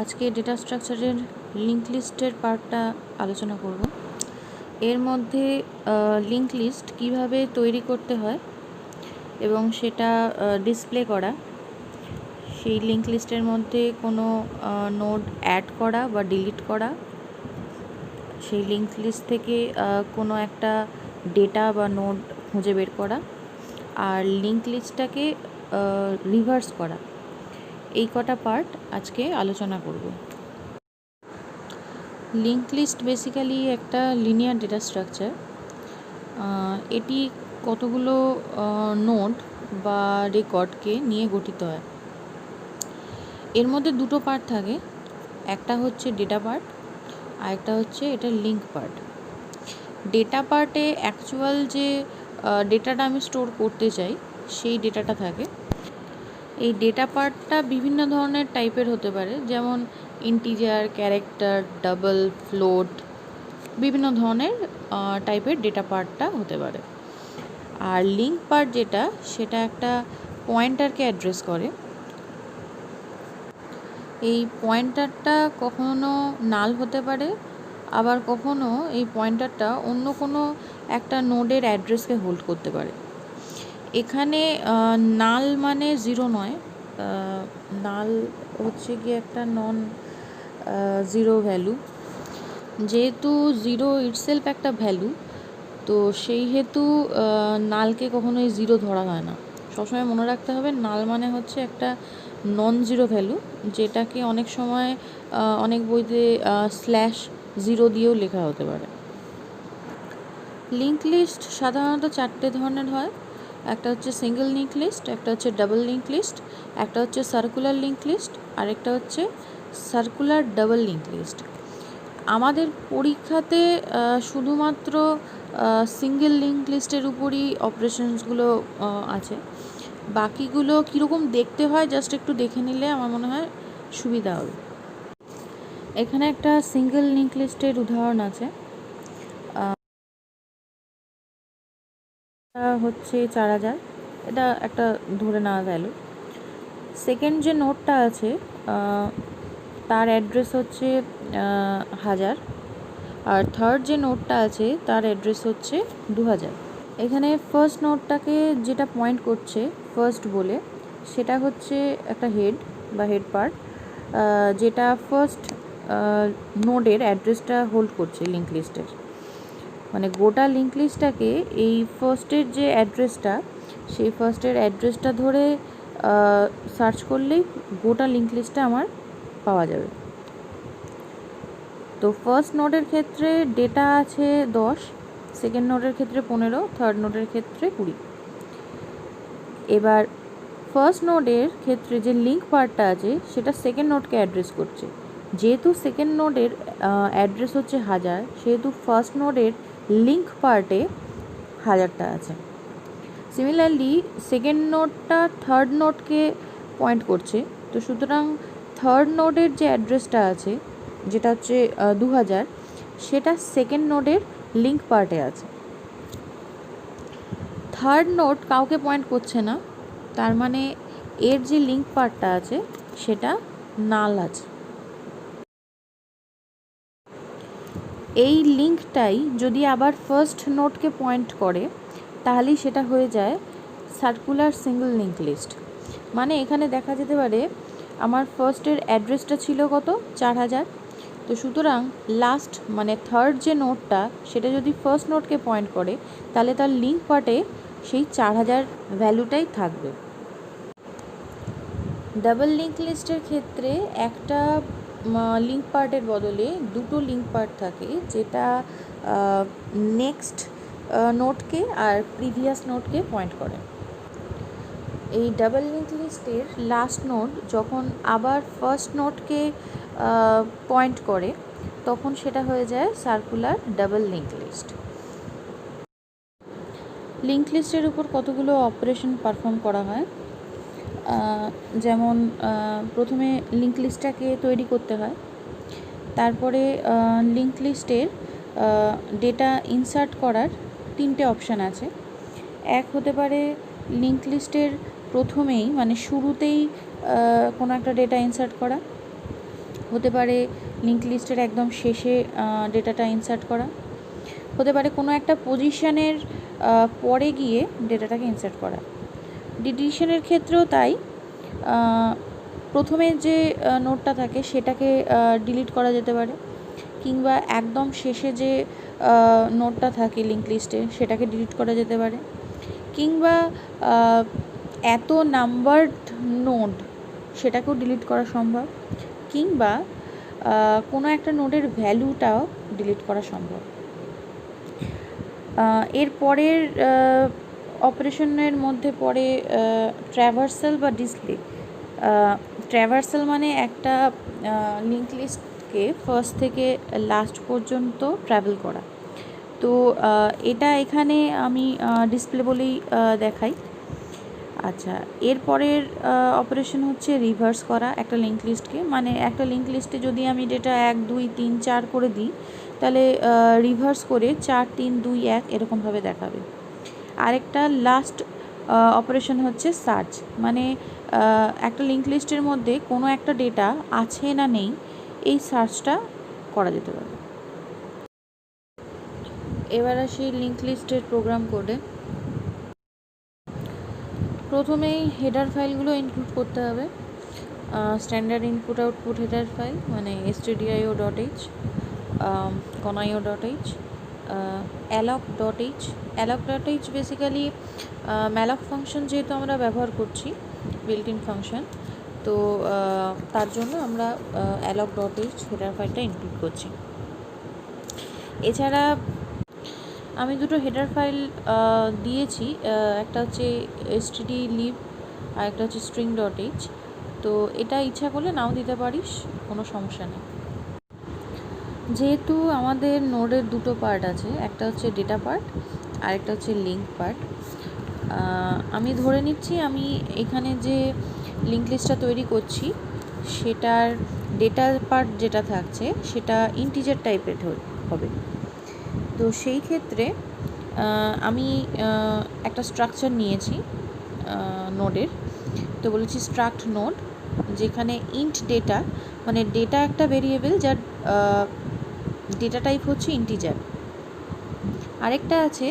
আজকে ডেটা স্ট্রাকচারের লিঙ্ক লিস্টের পার্টটা আলোচনা করব। এর মধ্যে লিঙ্ক লিস্ট কীভাবে তৈরি করতে হয় এবং সেটা ডিসপ্লে করা, সেই লিঙ্ক লিস্টের মধ্যে কোনো নোড অ্যাড করা বা ডিলিট করা, সেই লিঙ্ক লিস্ট থেকে কোনো একটা ডেটা বা নোড খুঁজে বের করা, আর লিঙ্ক লিস্টটাকে রিভার্স করা, এই কটা পার্ট আজকে আলোচনা করব। লিঙ্ক লিস্ট বেসিক্যালি একটা লিনিয়ার ডেটা স্ট্রাকচার। এটি কতগুলো নোড বা রেকর্ডকে নিয়ে গঠিত হয়। এর মধ্যে দুটো পার্ট থাকে, একটা হচ্ছে ডেটা পার্ট আর একটা হচ্ছে এটা লিঙ্ক পার্ট। ডেটা পার্টে অ্যাকচুয়াল যে ডেটাটা আমি স্টোর করতে চাই সেই ডেটাটা থাকে। এই ডেটা পার্টটা বিভিন্ন ধরনের টাইপের হতে পারে, যেমন ইন্টিজার, ক্যারেক্টার, ডাবল, ফ্লোট, বিভিন্ন ধরনের টাইপের ডেটা পার্টটা হতে পারে। আর লিঙ্ক পার্ট যেটা, সেটা একটা পয়েন্টারকে অ্যাড্রেস করে। এই পয়েন্টারটা কখনো নাল হতে পারে, আবার কখনো এই পয়েন্টারটা অন্য কোনো একটা নোডের অ্যাড্রেসকে হোল্ড করতে পারে। এখানে নাল মানে জিরো নয়, নাল হচ্ছে গিয়ে একটা নন জিরো ভ্যালু। যেহেতু জিরো ইটসেলফ একটা ভ্যালু, তো সেই হেতু নালকে কখনোই জিরো ধরা হয় না। সবসময় মনে রাখতে হবে নাল মানে হচ্ছে একটা নন জিরো ভ্যালু, যেটাকে অনেক সময় অনেক বইতে স্ল্যাশ জিরো দিয়েও লেখা হতে পারে। লিঙ্ক লিস্ট সাধারণত চারটে ধরনের হয়। একটা হচ্ছে সিঙ্গেল লিঙ্ক লিস্ট, একটা হচ্ছে ডাবল লিঙ্ক লিস্ট, একটা হচ্ছে সার্কুলার লিঙ্ক লিস্ট, আর একটা হচ্ছে সার্কুলার ডাবল লিঙ্ক লিস্ট। আমাদের পরীক্ষাতে শুধুমাত্র সিঙ্গেল লিঙ্ক লিস্টের উপরই অপারেশনসগুলো আছে। বাকিগুলো কীরকম দেখতে হয় জাস্ট একটু দেখে নিলে আমার মনে হয় সুবিধা হবে। এখানে একটা সিঙ্গেল লিঙ্ক লিস্টের উদাহরণ আছে, হচ্ছে 4000। এটা একটা ধরে নেওয়া ভ্যালু। সেকেন্ড যে নোটটা আছে তার অ্যাড্রেস হচ্ছে 1000, আর থার্ড যে নোটটা আছে তার অ্যাড্রেস হচ্ছে 2000। এখানে ফার্স্ট নোটটাকে যেটা পয়েন্ট করছে ফার্স্ট বলে, সেটা হচ্ছে একটা হেড বা হেড পার্ট, যেটা ফার্স্ট নোডের অ্যাড্রেসটা হোল্ড করছে লিঙ্ক লিস্টের। মানে গোটা লিঙ্ক লিস্টটাকে এই ফার্স্টের যে অ্যাড্রেসটা, সেই ফার্স্টের অ্যাড্রেসটা ধরে সার্চ করলেই গোটা লিঙ্ক লিস্টটা আমার পাওয়া যাবে। তো ফার্স্ট নোডের ক্ষেত্রে ডেটা আছে 10, সেকেন্ড নোডের ক্ষেত্রে 15, থার্ড নোডের ক্ষেত্রে 20। এবার ফার্স্ট নোডের ক্ষেত্রে যে লিঙ্ক পার্টটা আছে সেটা সেকেন্ড নোডকে অ্যাড্রেস করছে। যেহেতু সেকেন্ড নোডের অ্যাড্রেস হচ্ছে 1000, সেহেতু ফার্স্ট নোডের লিঙ্ক পার্টে 1000টা আছে। সিমিলারলি সেকেন্ড নোডটা থার্ড নোডকে পয়েন্ট করছে, তো সুতরাং থার্ড নোডের যে অ্যাড্রেসটা আছে যেটা হচ্ছে 2000, সেটা সেকেন্ড নোডের লিঙ্ক পার্টে আছে। থার্ড নোড কাউকে পয়েন্ট করছে না, তার মানে এর যে লিঙ্ক পার্টটা আছে সেটা নাল আছে। এই লিঙ্কটাই যদি আবার ফার্স্ট নোডকে পয়েন্ট করে তাহলেই সেটা হয়ে যায় সার্কুলার সিঙ্গেল লিঙ্ক লিস্ট। মানে এখানে দেখা যেতে পারে আমার ফার্স্টের অ্যাড্রেসটা ছিল কত, 4000, তো সুতরাং লাস্ট মানে থার্ড যে নোডটা সেটা যদি ফার্স্ট নোডকে পয়েন্ট করে তাহলে তার লিঙ্ক পার্টে সেই 4000 ভ্যালুটাই থাকবে। ডাবল লিঙ্ক লিস্টের ক্ষেত্রে একটা লিঙ্ক পার্টের বদলে দুটো লিঙ্ক পার্ট থাকে, যেটা নেক্সট নোডকে আর প্রিভিয়াস নোডকে পয়েন্ট করে। এই ডাবল লিঙ্ক লিস্টের লাস্ট নোড যখন আবার ফার্স্ট নোডকে পয়েন্ট করে তখন সেটা হয়ে যায় circular double link list. Link লিস্টের উপর কতগুলো অপারেশন পারফর্ম করা হয়, যেমন প্রথমে লিঙ্ক লিস্টটাকে তৈরি করতে হয়, তারপরে লিঙ্ক লিস্টের ডেটা ইনসার্ট করার 3টে অপশান আছে। এক হতে পারে লিঙ্ক লিস্টের প্রথমেই মানে শুরুতেই কোনো একটা ডেটা ইনসার্ট করা, হতে পারে লিঙ্ক লিস্টের একদম শেষে ডেটাটা ইনসার্ট করা, হতে পারে কোনো একটা পজিশনের পরে গিয়ে ডেটাটাকে ইনসার্ট করা। ডিলিশনের ক্ষেত্রেও তাই, প্রথমে যে নোটটা থাকে সেটাকে ডিলিট করা যেতে পারে, কিংবা একদম শেষে যে নোটটা থাকে লিঙ্ক লিস্টে সেটাকে ডিলিট করা যেতে পারে, কিংবা এত নাম্বারড নোড সেটাকেও ডিলিট করা সম্ভব, কিংবা কোনো একটা নোডের ভ্যালুটাও ডিলিট করা সম্ভব। এর পরের অপারেশনের মধ্যে পড়ে ট্র্যাভার্সাল বা ডিসপ্লে। ট্র্যাভার্সাল মানে একটা লিঙ্ক লিস্টকে ফার্স্ট থেকে লাস্ট পর্যন্ত ট্রাভেল করা। তো এটা এখানে আমি ডিসপ্লে বলেই দেখাই। আচ্ছা, এরপরের অপারেশন হচ্ছে রিভার্স করা একটা লিঙ্ক লিস্টকে, মানে একটা লিঙ্ক লিস্টে যদি আমি ডেটা 1 2 3 4 করে দিই, তাহলে রিভার্স করে 4 3 2 1 এরকমভাবে দেখাবে। আরেকটা লাস্ট অপারেশন হচ্ছে সার্চ, মানে একটা লিঙ্ক লিস্টের মধ্যে কোনো একটা ডেটা আছে না নেই এই সার্চটা করা যেতে পারে। এবার আসি লিঙ্ক লিস্টের প্রোগ্রাম কোডে। প্রথমেই হেডার ফাইলগুলো ইনক্লুড করতে হবে। Standard input output header file, মানে stdio.h, conio.h, alloc.h। alloc.h basically malloc function যেহেতু আমরা ব্যবহার করছি, বিল্ট ইন ফাংশন, তো তার জন্য আমরা alloc.h হেডার ফাইলটা ইনক্লুড করছি। এছাড়া আমি দুটো হেডার ফাইল দিয়েছি, একটা হচ্ছে stdlib আর একটা হচ্ছে string.h। তো এটা ইচ্ছা করলে নাও দিতে পারিস, কোনো সমস্যা নেই। যেহেতু আমাদের নোডের দুটো পার্ট আছে, একটা হচ্ছে ডেটা পার্ট আর একটা হচ্ছে লিঙ্ক পার্ট, আমি ধরে নিচ্ছি আমি এখানে যে লিঙ্ক লিস্টটা তৈরি করছি সেটার ডেটা পার্ট যেটা থাকছে সেটা ইন্টিজার টাইপের হবে। তো সেই ক্ষেত্রে আমি একটা স্ট্রাকচার নিয়েছি নোডের, তো বলেছি স্ট্রাক্ট নোড, যেখানে ইন্ট ডেটা, মানে ডেটা একটা ভেরিয়েবল যার ডেটা টাইপ হচ্ছে ইন্টিজার। আরেকটা আছে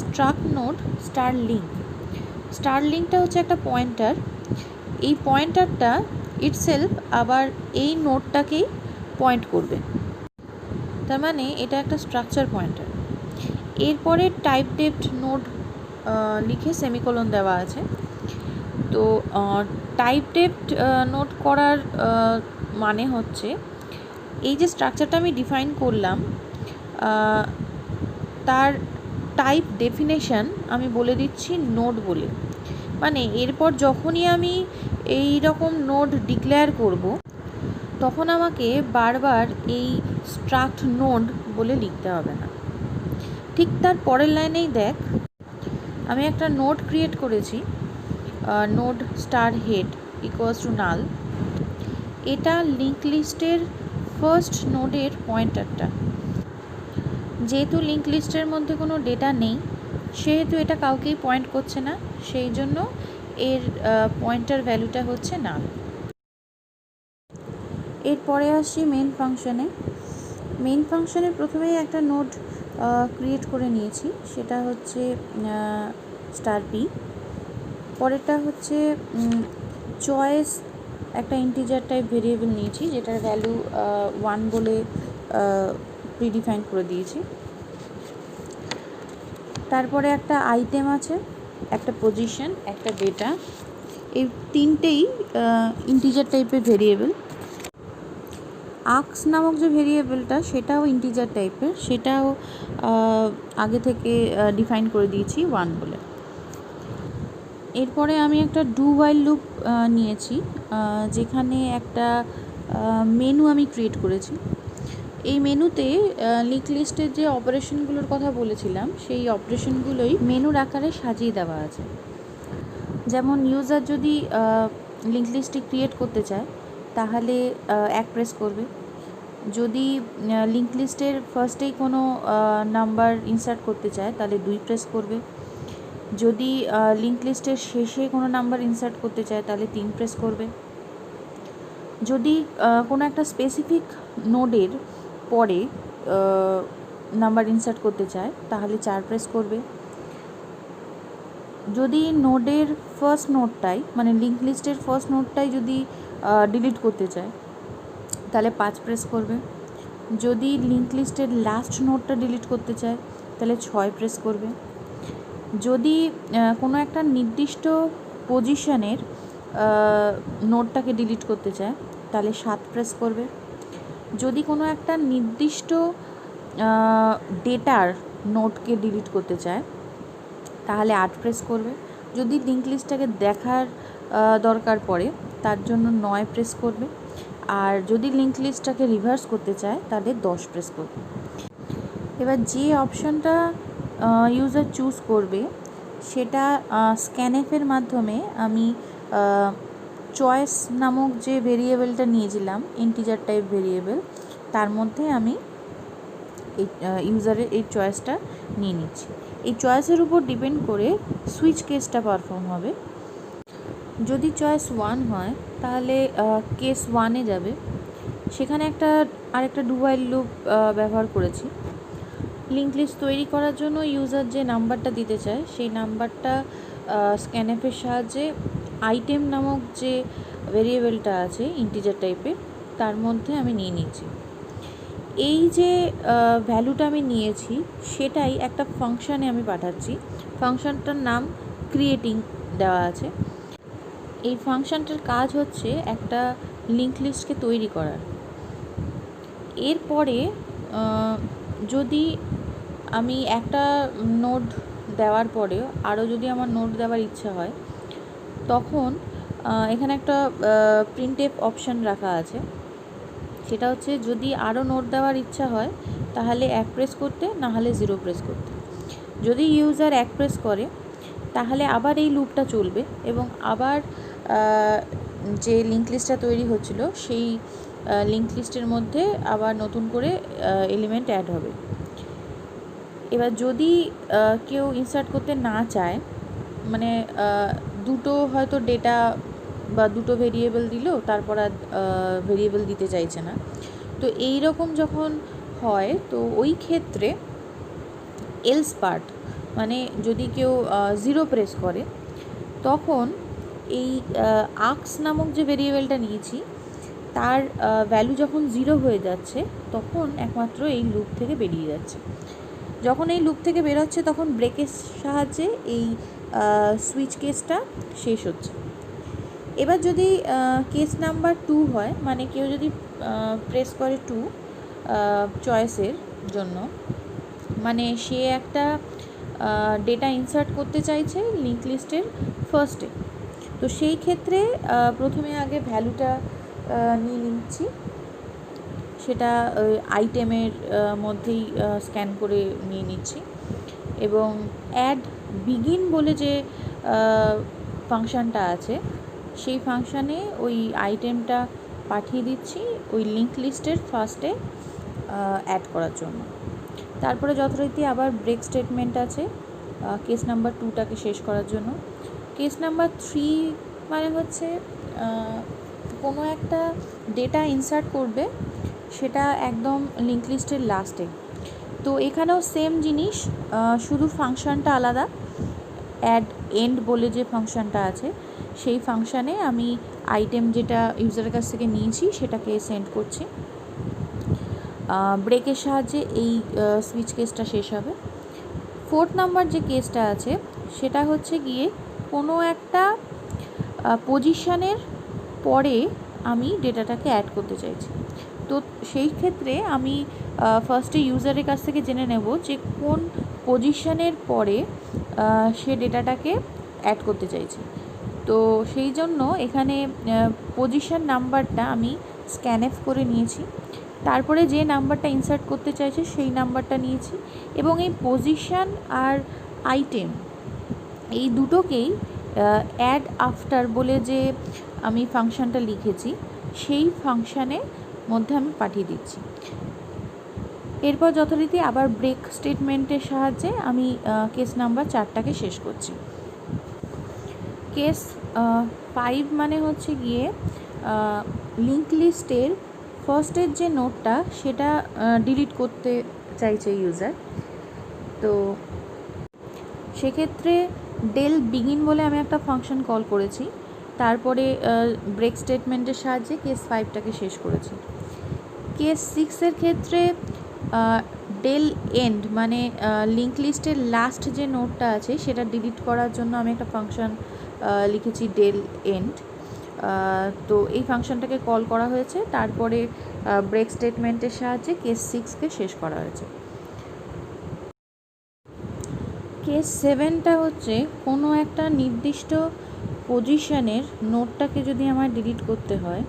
struct node star link. Star লিঙ্কটা হচ্ছে একটা পয়েন্টার, এই পয়েন্টারটা ইটসেলফ আবার এই নোডটাকেই পয়েন্ট করবে, তার মানে এটা একটা স্ট্রাকচার পয়েন্টার। এরপরে টাইপ ডেপ্ট নোড লিখে সেমিকোলন দেওয়া আছে। তো টাইপ ডেপ্ট নোট করার মানে হচ্ছে এই যে স্ট্রাকচারটা আমি ডিফাইন করলাম তার টাইপ ডেফিনেশন আমি বলে দিচ্ছি নোড বলে, মানে এরপর যখনই আমি এই রকম নোড ডিক্লেয়ার করব তখন আমাকে বারবার এই স্ট্রাক্ট নোড বলে লিখতে হবে না। ঠিক তার পরের লাইনেই দেখ, আমি একটা নোড ক্রিয়েট করেছি, node star head equals to নাল। এটা লিঙ্ক লিস্টের ফার্স্ট নোডের পয়েন্টারটা। যেহেতু লিঙ্ক লিস্টের মধ্যে কোনো ডেটা নেই সেহেতু এটা কাউকেই পয়েন্ট করছে না, সেই জন্য এর পয়েন্টার ভ্যালুটা হচ্ছে নাল। এরপরে আসি মেইন ফাংশনে। মেইন ফাংশনের প্রথমেই একটা নোড ক্রিয়েট করে নিয়েছি, সেটা হচ্ছে স্টার পি। পরেরটা হচ্ছে চয়েস, একটা ইন্টিজার টাইপ ভেরিয়েবল নিয়েছি যেটার ভ্যালু 1 বলে প্রিডিফাইন করে দিয়েছি। তারপরে একটা আইটেম আছে, একটা পজিশন, একটা ডেটা, এই তিনটেই ইন্টিজার টাইপের ভেরিয়েবল। আক্স নামক যে ভেরিয়েবলটা সেটাও ইন্টিজার টাইপের, সেটাও আগে থেকে ডিফাইন করে দিয়েছি 1 বলে। এরপরে আমি একটা ডু ওয়াইল লুপ নিয়েছি, যেখানে একটা মেনু আমি ক্রিয়েট করেছি। এই মেনুতে লিঙ্ক লিস্টের যে অপারেশনগুলোর কথা বলেছিলাম সেই অপারেশনগুলোই মেনুর আকারে সাজিয়ে দেওয়া আছে। যেমন ইউজার যদি লিঙ্ক লিস্টটি ক্রিয়েট করতে চায় তাহলে 1 প্রেস করবে, যদি লিঙ্ক লিস্টের ফার্স্টেই কোনো নাম্বার ইনসার্ট করতে চায় তাহলে 2 প্রেস করবে, যদি লিঙ্ক লিস্টের শেষে কোনো নাম্বার ইনসার্ট করতে চায় তাহলে 3 প্রেস করবে। যদি কোনো একটা স্পেসিফিক নোডের পরে নাম্বার ইনসার্ট করতে চায় তাহলে 4 প্রেস করবে। যদি নোডের ফার্স্ট নোডটাই মানে লিঙ্ক লিস্টের ফার্স্ট নোডটাই যদি ডিলিট করতে চায় তাহলে 5 প্রেস করবে। যদি লিঙ্ক লিস্টের লাস্ট নোডটা ডিলিট করতে চায় তাহলে 6 প্রেস করবে। যদি কোনো একটা নির্দিষ্ট পজিশনের নোডটাকে ডিলিট করতে চায় তাহলে 7 প্রেস করবে। যদি কোনো একটা নির্দিষ্ট ডেটার নোডকে ডিলিট করতে চায় তাহলে 8 প্রেস করবে। যদি লিঙ্ক লিস্টটাকে দেখার দরকার পড়ে তার জন্য 9 প্রেস করবে। আর যদি লিঙ্ক লিস্টটাকে রিভার্স করতে চায় তাহলে 10 প্রেস করবে। এবার যে অপশানটা ইউজার চুজ করবে সেটা স্ক্যানএফের মাধ্যমে আমি চয়েস নামক যে ভেরিয়েবলটা নিয়েছিলাম ইন্টিজার টাইপ ভেরিয়েবল, তার মধ্যে আমি এই ইউজারের এই চয়েসটা নিয়ে নিচ্ছি। এই চয়েসের উপর ডিপেন্ড করে সুইচ কেসটা পারফর্ম হবে। যদি চয়েস 1 হয় তাহলে কেস 1-এ যাবে। সেখানে আরেকটা ডু হোয়াইল লুপ ব্যবহার করেছি। লিঙ্ক লিস্ট তৈরি করার জন্য ইউজার যে নাম্বারটা দিতে চায় সেই নাম্বারটা স্ক্যানএফের সাহায্যে আইটেম নামক যে ভেরিয়েবলটা আছে ইন্টিজার টাইপের তার মধ্যে আমি নিয়ে নিয়েছি। এই যে ভ্যালুটা আমি নিয়েছি সেটাই একটা ফাংশানে আমি পাঠাচ্ছি। ফাংশনটার নাম ক্রিয়েটিং দেওয়া আছে। এই ফাংশনটার কাজ হচ্ছে একটা লিঙ্ক লিস্টকে তৈরি করার। এরপরে যদি আমি একটা নোড দেওয়ার পরে আরও যদি আমার নোড দেওয়ার ইচ্ছা হয় তখন এখানে একটা প্রিন্টএফ অপশান রাখা আছে। সেটা হচ্ছে যদি আরও নোড দেওয়ার ইচ্ছা হয় তাহলে 1 প্রেস করতে, না হলে 0 প্রেস করতে। যদি ইউজার 1 প্রেস করে তাহলে আবার এই লুপটা চলবে এবং আবার যে লিঙ্ক লিস্টটা তৈরি হচ্ছিল সেই লিঙ্ক লিস্টের মধ্যে আবার নতুন করে এলিমেন্ট অ্যাড হবে। এবার যদি কেউ ইনসার্ট করতে না চায়, মানে দুটো হয়তো ডেটা বা দুটো ভেরিয়েবল দিল তারপর আর ভেরিয়েবল দিতে চাইছে না, তো এই রকম যখন হয় তো ওই ক্ষেত্রে এলস পার্ট মানে যদি কেউ 0 প্রেস করে তখন এই আক্স নামক যে ভেরিয়েবলটা নিয়েছি তার ভ্যালু যখন 0 হয়ে যাচ্ছে তখন একমাত্র এই লুপ থেকে বেরিয়ে যাচ্ছে। যখন এই লুপ থেকে বেরোচ্ছে তখন ব্রেকের সাহায্যে এই সুইচ কেসটা শেষ হচ্ছে। এবার যদি কেস নাম্বার 2 হয়, মানে কেউ যদি প্রেস করে 2 চয়েসের জন্য, মানে সে একটা ডেটা ইনসার্ট করতে চাইছে লিঙ্ক লিস্টের ফার্স্টে, তো সেই ক্ষেত্রে প্রথমে আগে ভ্যালুটা নিয়ে নিচ্ছি। সেটা আইটেমের মধ্যেই স্ক্যান করে নিয়ে নিচ্ছি এবং অ্যাড বিগিন বলে যে ফাংশানটা আছে সেই ফাংশানে ওই আইটেমটা পাঠিয়ে দিচ্ছি ওই লিঙ্ক লিস্টের ফার্স্টে অ্যাড করার জন্য। তারপরে যথারীতি আবার ব্রেক স্টেটমেন্ট আছে কেস নাম্বার 2টাকে শেষ করার জন্য। কেস নাম্বার 3 মানে হচ্ছে কোনো একটা ডেটা ইনসার্ট করবে সেটা একদম লিঙ্ক লিস্টের লাস্টে। তো এখানেও সেম জিনিস, শুধু ফাংশানটা আলাদা। অ্যাড এন্ড বলে যে ফাংশানটা আছে সেই ফাংশানে আমি আইটেম যেটা ইউজারের কাছ থেকে নিয়েছি সেটাকে সেন্ড করছি। ব্রেকের সাহায্যে এই সুইচ কেসটা শেষ হবে। 4th নাম্বার যে কেসটা আছে সেটা হচ্ছে গিয়ে কোনো একটা পজিশানের পরে আমি ডেটাটাকে অ্যাড করতে চাইছি। তো সেই ক্ষেত্রে আমি ফার্স্টে ইউজারের কাছ থেকে জেনে নেব যে কোন পজিশানের পরে সে ডেটাটাকে অ্যাড করতে চাইছে। তো সেই জন্য এখানে পজিশান নাম্বারটা আমি স্ক্যানএফ করে নিয়েছি, তারপরে যে নাম্বারটা ইনসার্ট করতে চাইছে সেই নাম্বারটা নিয়েছি এবং এই পজিশান আর আইটেম এই দুটোকেই অ্যাড আফটার বলে যে আমি ফাংশানটা লিখেছি সেই ফাংশানের মধ্যে আমি পাঠিয়ে দিচ্ছি। এরপর যথারীতি আবার ব্রেক স্টেটমেন্টের সাহায্যে আমি কেস নাম্বার 4টাকে শেষ করছি। কেস 5 মানে হচ্ছে গিয়ে লিঙ্ক লিস্টের ফার্স্টের যে নোটটা সেটা ডিলিট করতে চাইছে ইউজার। তো সেক্ষেত্রে ডেল বিগিন বলে আমি একটা ফাংশন কল করেছি, তারপরে ব্রেক স্টেটমেন্টের সাহায্যে কেস 5টাকে শেষ করেছি। কেস 6-এর ক্ষেত্রে ডেল এন্ড মানে লিঙ্ক লিস্টের লাস্ট যে নোটটা আছে সেটা ডিলিট করার জন্য আমি একটা ফাংশন লিখেছি ডেল এন্ড। তো এই ফাংশনটাকে কল করা হয়েছে, তারপরে ব্রেক স্টেটমেন্টের সাহায্যে কেস 6কে শেষ করা হয়েছে। কেস 7টা হচ্ছে কোনো একটা নির্দিষ্ট পজিশনের নোটটাকে যদি আমার ডিলিট করতে হয়,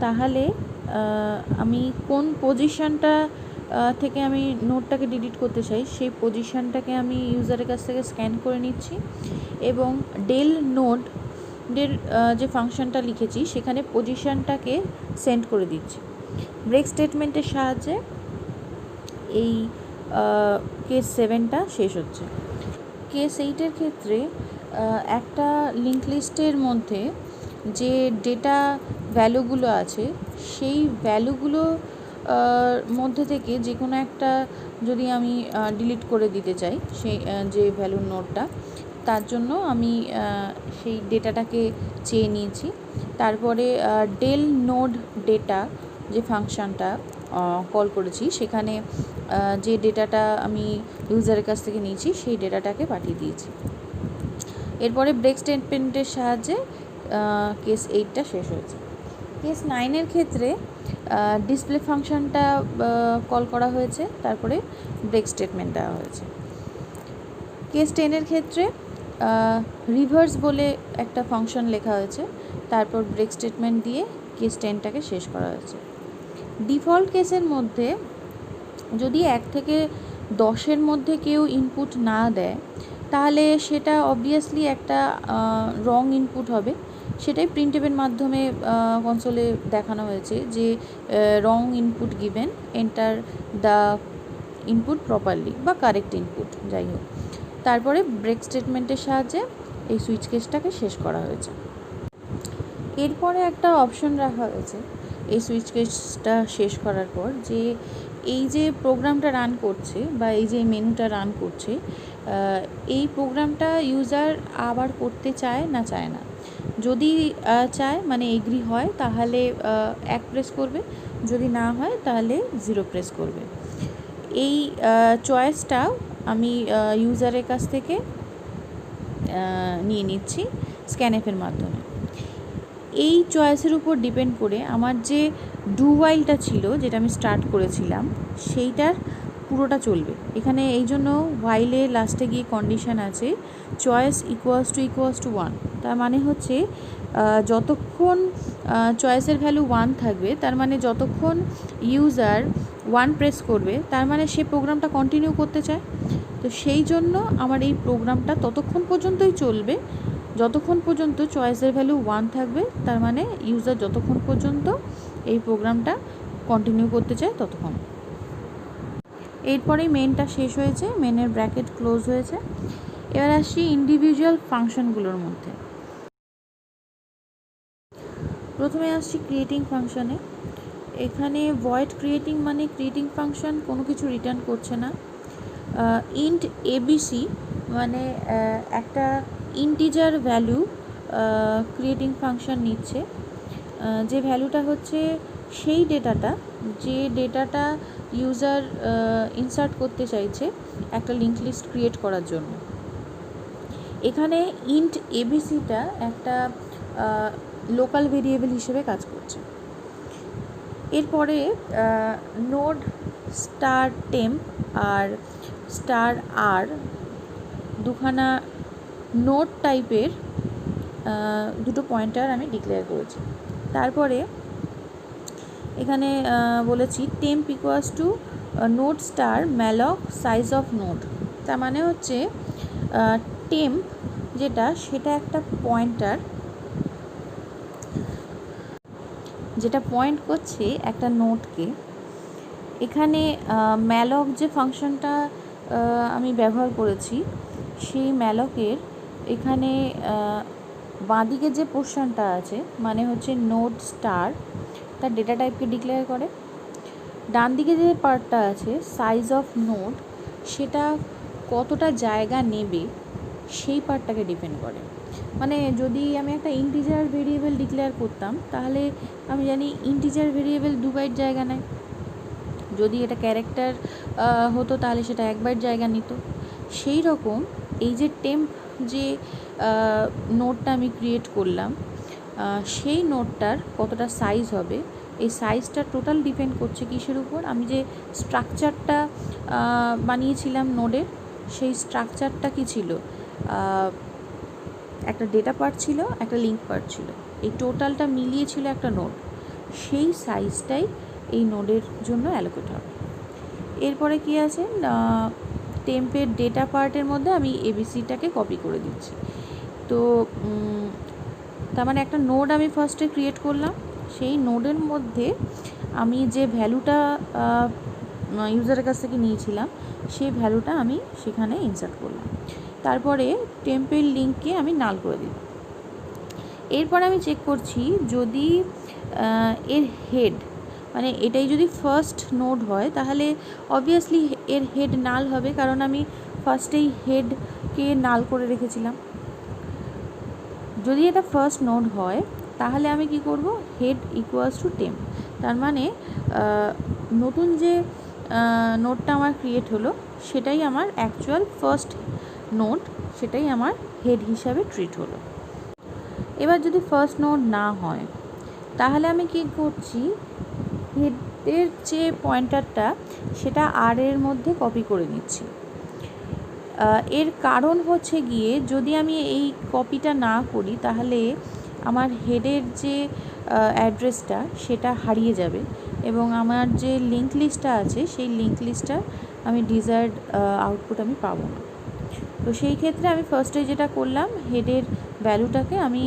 তাহলে আমি কোন পজিশনটা থেকে আমি নোটটাকে ডিলিট করতে চাই সেই পজিশনটাকে আমি ইউজারের কাছ থেকে স্ক্যান করে নিচ্ছি এবং ডেল নোডের যে ফাংশনটা লিখেছি সেখানে পজিশনটাকে সেন্ড করে দিচ্ছি। ব্রেক স্টেটমেন্টের সাহায্যে এই কেস 7টা শেষ হচ্ছে। কেস 8-এর ক্ষেত্রে একটা লিঙ্ক লিস্টের মধ্যে যে ডেটা ভ্যালুগুলো আছে সেই ভ্যালুগুলো মধ্যে থেকে যে কোনো একটা যদি আমি ডিলিট করে দিতে চাই সেই যে ভ্যালুর নোটটা, তার জন্য আমি সেই ডেটাটাকে চেয়ে নিয়েছি। তারপরে ডেল নোড ডেটা যে ফাংশনটা কল করেছি সেখানে যে ডেটাটা আমি ইউজারের কাছ থেকে নিয়েছি সেই ডেটাটাকে পাঠিয়ে দিয়েছি। এরপরে ব্রেক স্টেটমেন্টের সাহায্যে কেস 8টা শেষ হয়েছে। কেস 9-এর ক্ষেত্রে ডিসপ্লে ফাংশনটা কল করা হয়েছে, তারপরে ব্রেক স্টেটমেন্ট দেওয়া হয়েছে। কেস 10-এর ক্ষেত্রে রিভার্স বলে একটা ফাংশন লেখা হয়েছে, তারপর ব্রেক স্টেটমেন্ট দিয়ে কেস 10টাকে শেষ করা হয়েছে। ডিফল্ট কেসের মধ্যে যদি 1 থেকে 10-এর মধ্যে কেউ ইনপুট না দেয় তাহলে সেটা অবভিয়াসলি একটা রং ইনপুট হবে। সেটাই প্রিন্টেবের মাধ্যমে কনসোলে দেখানো হয়েছে যে wrong input given, enter the input properly বা কারেক্ট ইনপুট, যাই হোক। তারপরে ব্রেক স্টেটমেন্টের সাহায্যে এই সুইচ কেসটাকে শেষ করা হয়েছে। এরপরে একটা অপশন রাখা হয়েছে এই সুইচ কেসটা শেষ করার পর, যে এই যে প্রোগ্রামটা রান করছে বা এই যে মেনুটা রান করছে এই প্রোগ্রামটা ইউজার আবার করতে চায় না চায় না। যদি চায় মানে এগ্রি হয় তাহলে 1 প্রেস করবে, যদি না হয় তাহলে 0 প্রেস করবে। এই চয়েসটা আমি ইউজারের কাছ থেকে নিয়ে নিচ্ছি স্ক্যানএফের মাধ্যমে। এই চয়েসের উপর ডিপেন্ড করে আমার যে ডু ওয়াইলটা ছিল যেটা আমি স্টার্ট করেছিলাম সেইটার পুরোটা চলবে। এখানে এই জন্য ওয়াইলে লাস্টে গিয়ে কন্ডিশন আছে চয়েস ইকুয়ালস টু 1। তার মানে হচ্ছে যতক্ষণ চয়েসের ভ্যালু 1 থাকবে, তার মানে যতক্ষণ ইউজার 1 প্রেস করবে তার মানে সে প্রোগ্রামটা কন্টিনিউ করতে চায়। তো সেই জন্য আমার এই প্রোগ্রামটা ততক্ষণ পর্যন্তই চলবে যতক্ষণ পর্যন্ত চয়েসের ভ্যালু 1 থাকবে, তার মানে ইউজার যতক্ষণ পর্যন্ত এই প্রোগ্রামটা কন্টিনিউ করতে চায় ততক্ষণ। এরপরেই মেনটা শেষ হয়েছে, মেনের ব্র্যাকেট ক্লোজ হয়েছে। এবার আসছি ইন্ডিভিজুয়াল ফাংশনগুলোর মধ্যে। প্রথমে আসছি ক্রিয়েটিং ফাংশনে। এখানে ভয়েড ক্রিয়েটিং মানে ক্রিয়েটিং ফাংশন কোনো কিছু রিটার্ন করছে না। ইন্ট এবিসি মানে একটা ইন্টিজার ভ্যালু ক্রিয়েটিং ফাংশন নিচ্ছে, যে ভ্যালুটা হচ্ছে সেই ডেটাটা যে ডেটাটা ইউজার ইনসার্ট করতে চাইছে একটা লিঙ্ক লিস্ট ক্রিয়েট করার জন্য। এখানে ইন্ট এবিসিটা একটা লোকাল ভেরিয়েবল হিসেবে কাজ করছে। এরপরে নোড স্টার টেম্প আর স্টার আর দুখানা নোড টাইপের দুটো পয়েন্টার আমি ডিক্লেয়ার করেছি। তারপরে এখানে বলেছি temp equals to node star malloc size of node. তার মানে হচ্ছে টেম্প যেটা সেটা একটা পয়েন্টার যেটা পয়েন্ট করছে একটা নোডকে। এখানে ম্যালক যে ফাংশনটা আমি ব্যবহার করেছি সেই ম্যালকের এখানে বাঁদিকে যে পোর্শনটা আছে মানে হচ্ছে নোড স্টার, তার ডেটা টাইপকে ডিক্লেয়ার করে। ডান দিকে যে পার্টটা আছে সাইজ অফ নোড, সেটা কতটা জায়গা নেবে সেই পার্টটাকে ডিপেন্ড করে। মানে যদি আমি একটা ইন্টিজার ভেরিয়েবল ডিক্লেয়ার করতাম তাহলে আমি জানি ইন্টিজার ভেরিয়েবল 2 বাইট জায়গা নেয়। যদি এটা ক্যারেক্টার হতো তাহলে সেটা 1 বাইট জায়গা নিত। সেই রকম এই যে টেম্প যে নোটটা আমি ক্রিয়েট করলাম, সেই নোটটার কতটা সাইজ হবে, এই সাইজটা টোটাল ডিপেন্ড করছে কিসের উপর, আমি যে স্ট্রাকচারটা বানিয়েছিলাম নোডের, সেই স্ট্রাকচারটা কি ছিল, একটা ডেটা পার্ট ছিল, একটা লিঙ্ক পার্ট ছিল, এই টোটালটা মিলিয়ে ছিল একটা নোড। সেই সাইজটাই এই নোডের জন্য অ্যালোকেট হবে। এরপরে কি আছে, টেম্পের ডেটা পার্টের মধ্যে আমি এবিসিটাকে কপি করে দিচ্ছি। তো তার মানে একটা নোড আমি ফার্স্টে ক্রিয়েট করলাম, সেই নোডের মধ্যে আমি যে ভ্যালুটা ইউজারের কাছ থেকে নিয়েছিলাম সেই ভ্যালুটা আমি সেখানে ইনসার্ট করলাম। তারপরে টেম্পের লিঙ্ককে আমি নাল করে দিলাম। এরপরে আমি চেক করছি যদি এর হেড, মানে এটাই যদি ফার্স্ট নোড হয় তাহলে অবভিয়াসলি এর হেড নাল হবে, কারণ আমি ফার্স্টেই হেডকে নাল করে রেখেছিলাম। যদি এটা ফার্স্ট নোড হয় তাহলে আমি কি করব, হেড ইকুয়ালস টু টেম্প, তার মানে নতুন যে নোডটা আমার ক্রিয়েট হলো সেটাই আমার অ্যাকচুয়াল ফার্স্ট নোড, সেটাই আমার হেড হিসাবে ট্রিট হলো। এবার যদি ফার্স্ট নোড না হয় তাহলে আমি কি করছি, হেডের যে পয়েন্টারটা সেটা আর এর মধ্যে কপি করে নিচ্ছি। এর কারণ হচ্ছে গিয়ে যদি আমি এই কপিটা না করি তাহলে আমার হেডের যে অ্যাড্রেসটা সেটা হারিয়ে যাবে এবং আমার যে লিঙ্ক লিস্টটা আছে সেই লিঙ্ক লিস্টটা আমি ডিজায়ার্ড আউটপুট আমি পাবো না। তো সেই ক্ষেত্রে আমি ফার্স্টে যেটা করলাম, হেডের ভ্যালুটাকে আমি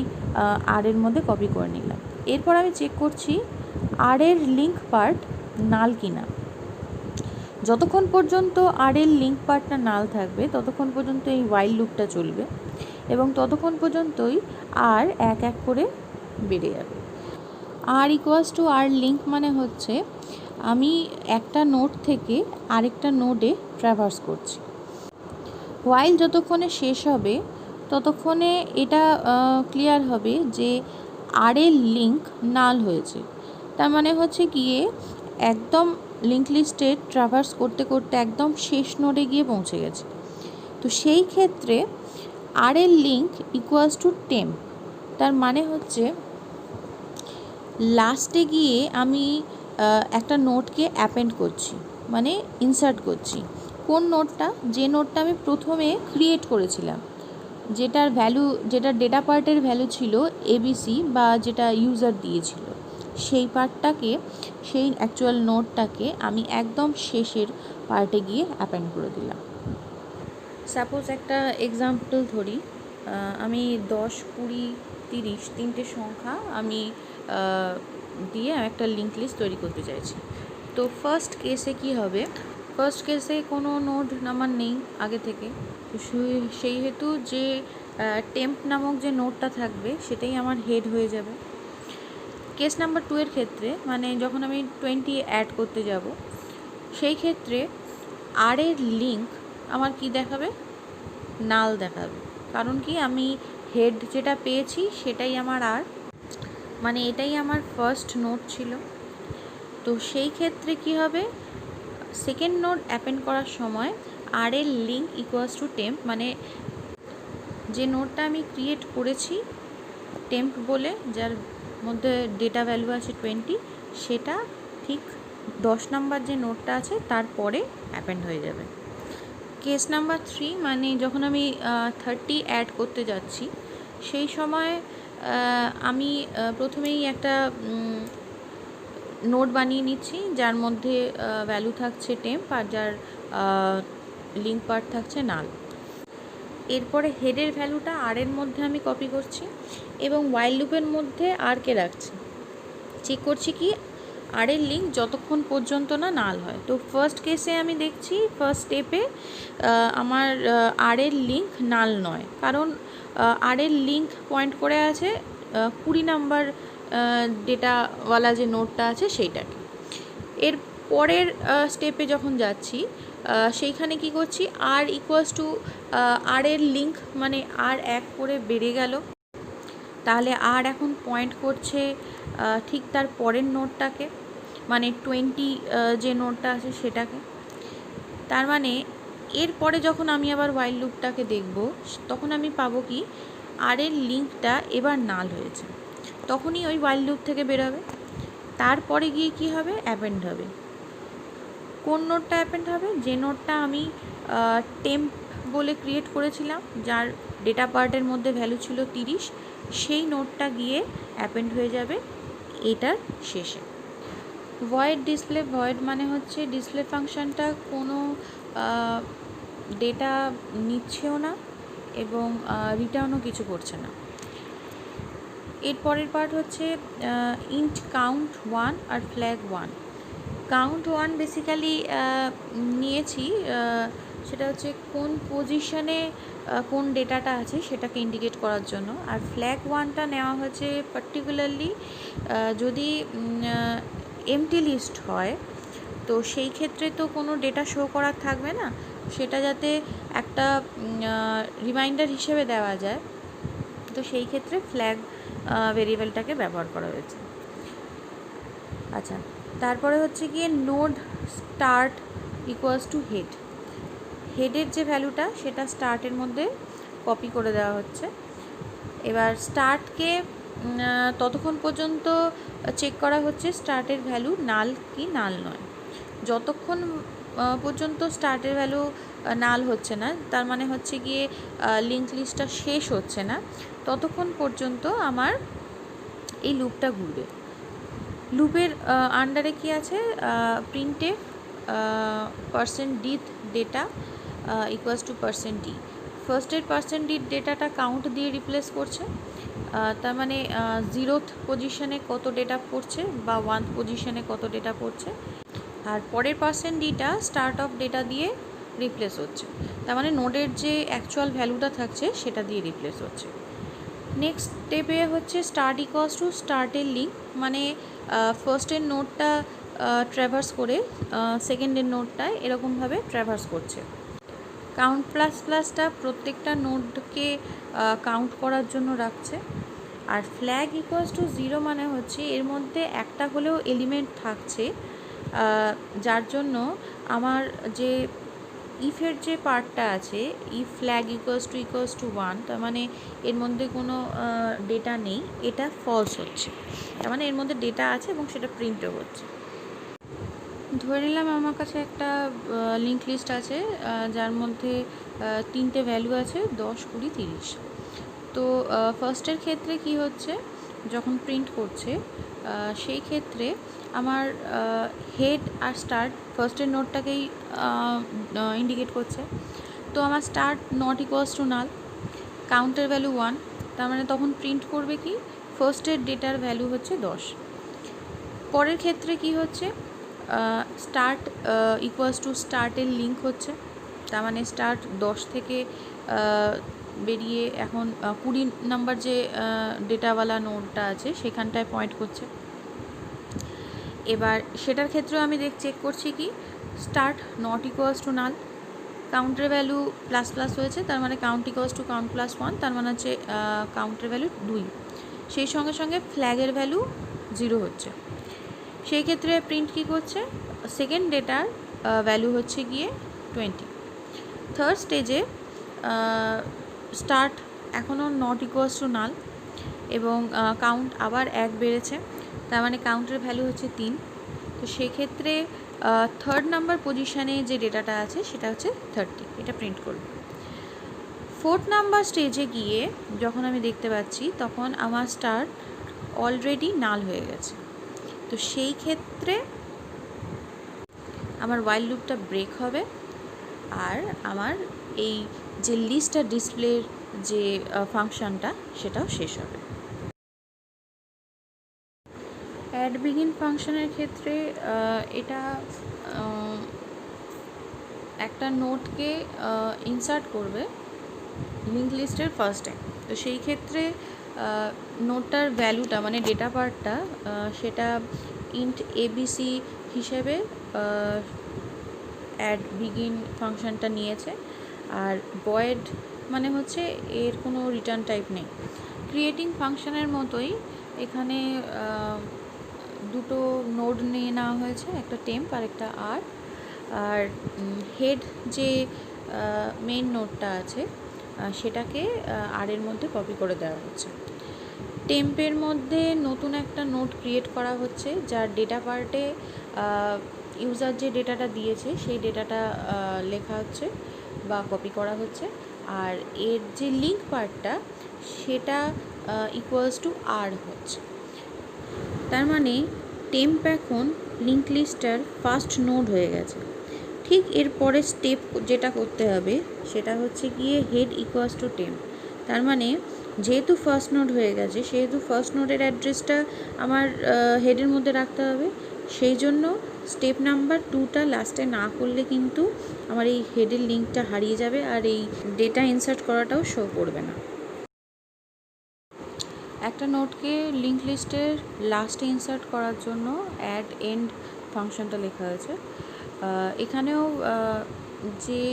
আর এর মধ্যে কপি করে নিলাম। এরপর আমি চেক করছি আর এর লিঙ্ক পার্ট নাল কিনা। যতক্ষণ পর্যন্ত আর এর লিঙ্ক পার্টটা নাল থাকবে ততক্ষণ পর্যন্ত এই ওয়াইল লুপটা চলবে এবং ততক্ষণ পর্যন্তই আর এক এক করে বেড়ে যাবে। আর ইকুয়ালস টু আর লিঙ্ক মানে হচ্ছে আমি একটা নোড থেকে আরেকটা নোডে ট্র্যাভার্স করছি। ওয়াইল যতক্ষণে শেষ হবে ততক্ষণে এটা ক্লিয়ার হবে যে আর এর লিঙ্ক নাল হয়েছে। তার মানে হচ্ছে গিয়ে একদম লিঙ্ক লিস্টে ট্রাভার্স করতে করতে একদম শেষ নোডে গিয়ে পৌঁছে গেছে। তো সেই ক্ষেত্রে আর এর লিঙ্ক ইকুয়ালস টু টেম্প, তার মানে হচ্ছে লাস্টে গিয়ে আমি একটা নোডকে অ্যাপেন্ড করছি, মানে ইনসার্ট করছি। কোন নোডটা, যে নোডটা আমি প্রথমে ক্রিয়েট করেছিলাম, যেটার ভ্যালু, যেটার ডেটা পার্টের ভ্যালু ছিল এবিসি বা যেটা ইউজার দিয়েছিল, সেই পার্টটাকে, সেই অ্যাকচুয়াল নোডটাকে আমি একদম শেষের পার্টে গিয়ে অ্যাপেন্ড করে দিলাম। সাপোজ একটা এক্সাম্পল ধরি, আমি 10, 20, 30 তিনটে সংখ্যা আমি দিয়ে একটা লিঙ্ক লিস্ট তৈরি করতে চাইছি। তো ফার্স্ট কেসে কি হবে, ফার্স্ট কেসে কোনো নোড নাম্বার নেই আগে থেকে, সেই হেতু যে টেম্প নামক যে নোডটা থাকবে সেটাই আমার হেড হয়ে যাবে। কেস নাম্বার 2 এর ক্ষেত্রে, মানে যখন আমি 20 অ্যাড করতে যাব, সেই ক্ষেত্রে আর এর লিঙ্ক আমার কি দেখাবে, নাল দেখাবে। কারণ কি, আমি হেড যেটা পেয়েছি সেটাই আমার আর, মানে এটাই আমার ফার্স্ট নোড ছিল। তো সেই ক্ষেত্রে কি হবে, সেকেন্ড নোড অ্যাপেন্ড করার সময় আর এর লিঙ্ক ইকুয়ালস টু টেম্প, মানে যে নোডটা আমি ক্রিয়েট করেছি টেম্প বলে, যার মধ্যে ডেটা ভ্যালু আছে 20, সেটা ঠিক 10 নাম্বার যে নোডটা আছে তারপরে অ্যাপেন্ড হয়ে যাবে। কেস নাম্বার 3, মানে যখন আমি 30 অ্যাড করতে যাচ্ছি সেই সময় আমি প্রথমেই একটা নোড বানিয়ে নিচ্ছি যার মধ্যে ভ্যালু থাকছে টেম্প আর যার লিঙ্ক পার্ট থাকছে নাল। এরপরে হেডের ভ্যালুটা আর এর মধ্যে আমি কপি করছি এবং ওয়াইল লুপের মধ্যে আরকে রাখছি। চেক করছি কি আর এর লিঙ্ক যতক্ষণ পর্যন্ত না নাল হয়। তো ফার্স্ট কেসে আমি দেখছি ফার্স্ট স্টেপে আমার আর এর লিঙ্ক নাল নয়, কারণ আর এর লিঙ্ক পয়েন্ট করে আছে 20 নাম্বার ডেটাওয়ালা যে নোটটা আছে সেইটাকে। এর পরের স্টেপে যখন যাচ্ছি সেইখানে কি করছি, আর ইকুয়ালস টু আর এর লিঙ্ক মানে আর এক করে বেড়ে গেল, তাহলে আর এখন পয়েন্ট করছে ঠিক তার পরের নোটটাকে, মানে 20 যে নোটটা আছে সেটাকে। তার মানে এরপরে যখন আমি আবার ওয়াইল লুপটাকে দেখব তখন আমি পাবো কি আর এর লিঙ্কটা এবার নাল হয়েছে, তখনই ওই ওয়াইল লুপ থেকে বেরোবে। তারপরে গিয়ে কি হবে, অ্যাপেন্ড হবে। কোন নোটটা অ্যাপেন্ড হবে, যে নোটটা আমি টেম্প বলে ক্রিয়েট করেছিলাম, যার ডেটা পার্টের মধ্যে ভ্যালু ছিল 30, সেই নোটটা গিয়ে অ্যাপেন্ড হয়ে যাবে এটার শেষে। ভয়েড ডিসপ্লে, ভয়েড মানে হচ্ছে ডিসপ্লে ফাংশনটা কোনো ডেটা নিচ্ছেও না এবং রিটার্নও কিছু করছে না। এরপরের পার্ট হচ্ছে ইন্ট কাউন্ট 1 আর ফ্ল্যাগ 1। কাউন্ট 1 বেসিক্যালি নিয়েছি, সেটা হচ্ছে কোন পজিশনে কোন ডেটাটা আছে সেটাকে ইন্ডিকেট করার জন্য। আর ফ্ল্যাগ 1টা নেওয়া হয়েছে পার্টিকুলারলি যদি এমটি লিস্ট হয়, তো সেই ক্ষেত্রে তো কোনো ডেটা শো করার থাকবে না, সেটা যাতে একটা রিমাইন্ডার হিসেবে দেওয়া যায়, তো সেই ক্ষেত্রে ফ্ল্যাগ ভেরিয়েবলটাকে ব্যবহার করা হয়েছে। আচ্ছা, তারপরে হচ্ছে গিয়ে node start equals to head. হেডের যে ভ্যালুটা সেটা স্টার্টের মধ্যে কপি করে দেওয়া হচ্ছে। এবার স্টার্টকে ততক্ষণ পর্যন্ত চেক করা হচ্ছে স্টার্টের ভ্যালু নাল কি নাল নয়। যতক্ষণ পর্যন্ত স্টার্টের ভ্যালু নাল হচ্ছে না, তার মানে হচ্ছে গিয়ে লিঙ্ক লিস্টটা শেষ হচ্ছে না, ততক্ষণ পর্যন্ত আমার এই লুপটা ঘুরবে। লুপের আন্ডারে কি আছে, প্রিন্টে %ডিথ ডেটা ইকুয়ালস টু %d। ফার্স্টের %ডিথ ডেটাটা কাউন্ট দিয়ে রিপ্লেস করছে, তার মানে 0th পজিশনে কত ডেটা পড়ছে বা 1th পজিশনে কত ডেটা পড়ছে, আর পরের %dটা স্টার্ট অফ ডেটা দিয়ে রিপ্লেস হচ্ছে, তার মানে নোডের যে অ্যাকচুয়াল ভ্যালুটা থাকছে সেটা দিয়ে রিপ্লেস হচ্ছে। নেক্সট স্টেপে হচ্ছে স্টার্ট ইকুয়ালস টু স্টার্টের লিঙ্ক, মানে ফার্স্টের নোটটা ট্র্যাভার্স করে সেকেন্ডের নোটটায় এরকমভাবে ট্র্যাভার্স করছে। কাউন্ট প্লাস প্লাসটা প্রত্যেকটা নোটকে কাউন্ট করার জন্য রাখছে। আর ফ্ল্যাগ ইকুয়ালস টু 0 মানে হচ্ছে এর মধ্যে একটা হলেও এলিমেন্ট থাকছে, যার জন্য আমার যে ইফের যে পার্টটা আছে, ইফ ফ্ল্যাগ ইকুয়ালস টু 1, তার মানে এর মধ্যে কোনো ডেটা নেই, এটা ফলস হচ্ছে, তার মানে এর মধ্যে ডেটা আছে এবং সেটা প্রিন্টও হচ্ছে। ধরে নিলাম আমার কাছে একটা লিঙ্ক লিস্ট আছে যার মধ্যে 3টে ভ্যালু আছে 10, 20, 30। তো ফার্স্টের ক্ষেত্রে কি হচ্ছে, যখন প্রিন্ট করছে সেই ক্ষেত্রে আমার হেড আর স্টার্ট ফার্স্টের নোটটাকেই ইন্ডিকেট করছে। তো আমার start not equals to null, কাউন্টের ভ্যালু 1, তার মানে তখন প্রিন্ট করবে কি ফার্স্টের ডেটার ভ্যালু হচ্ছে 10। পরের ক্ষেত্রে কি হচ্ছে, স্টার্ট ইকুয়ালস টু স্টার্টের লিঙ্ক হচ্ছে, তার মানে স্টার্ট 10 থেকে বেরিয়ে এখন 20 নাম্বার যে ডেটাওয়ালা নোটটা আছে সেখানটায় পয়েন্ট করছে। এবার সেটার ক্ষেত্রেও আমি চেক করছি কি start not equals to null, কাউন্টের ভ্যালু প্লাস প্লাস হয়েছে, তার মানে count equals to count plus 1, তার মানে হচ্ছে কাউন্টের ভ্যালু 2, সেই সঙ্গে সঙ্গে ফ্ল্যাগের ভ্যালু 0 হচ্ছে। সেই ক্ষেত্রে প্রিন্ট কী করছে, সেকেন্ড ডেটার ভ্যালু হচ্ছে গিয়ে 20। থার্ড স্টেজে স্টার্ট এখনও নট ইকুয়ালস টু নাল এবং কাউন্ট আবার 1 বেড়েছে, তার মানে কাউন্টের ভ্যালু হচ্ছে 3। তো সেক্ষেত্রে থার্ড নাম্বার পজিশানে যে ডেটাটা আছে সেটা হচ্ছে 30, এটা প্রিন্ট করবে। ফোর্থ নাম্বার স্টেজে গিয়ে যখন আমি দেখতে পাচ্ছি তখন আমার স্টার্ট অলরেডি নাল হয়ে গেছে, তো সেই ক্ষেত্রে আমার ওয়াইল লুপটা ব্রেক হবে আর আমার এই যে লিস্ট আর ডিসপ্লের যে ফাংশনটা সেটাও শেষ হবে। অ্যাড বিগিন ফাংশনের ক্ষেত্রে এটা একটা নোটকে ইনসার্ট করবে লিঙ্ক লিস্টের ফার্স্টে। তো সেই ক্ষেত্রে নোটটার ভ্যালুটা মানে ডেটা পার্টটা সেটা ইন্ট এবিসি হিসেবে অ্যাড বিগিন ফাংশনটা নিয়েছে। আর ভয়েড মানে হচ্ছে এর কোনো রিটার্ন টাইপ নেই। ক্রিয়েটিং ফাংশনের মতোই এখানে দুটো নোড নিয়ে নেওয়া হয়েছে, একটা টেম্প আর একটা আর। আর হেড যে মেইন নোডটা আছে সেটাকে আর এর মধ্যে কপি করে দেওয়া হচ্ছে। টেম্পের মধ্যে নতুন একটা নোড ক্রিয়েট করা হচ্ছে যার ডেটা পার্টে ইউজার যে ডেটাটা দিয়েছে সেই ডেটাটা লেখা হচ্ছে বা কপি করা হচ্ছে। আর এর যে লিঙ্ক পার্টটা সেটা ইকুয়ালস টু আর হচ্ছে। তার মানে টেম্প এখন লিঙ্ক লিস্টের ফার্স্ট নোড হয়ে গেছে। ঠিক এরপরে স্টেপ যেটা করতে হবে সেটা হচ্ছে গিয়ে হেড ইকুয়ালস টু টেম্প। তার মানে যেহেতু ফার্স্ট নোড হয়ে গেছে সেহেতু ফার্স্ট নোডের অ্যাড্রেসটা আমার হেডের মধ্যে রাখতে হবে। সেই জন্য স্টেপ নাম্বার 2টা লাস্টে না করলে কিন্তু আমার এই হেডের লিঙ্কটা হারিয়ে যাবে আর এই ডেটা ইনসার্ট করাটাও শো করবে না। একটা নোটকে লিঙ্ক লিস্টের লাস্টে ইনসার্ট করার জন্য অ্যাড এন্ড ফাংশনটা লেখা হয়েছে। এখানেও যে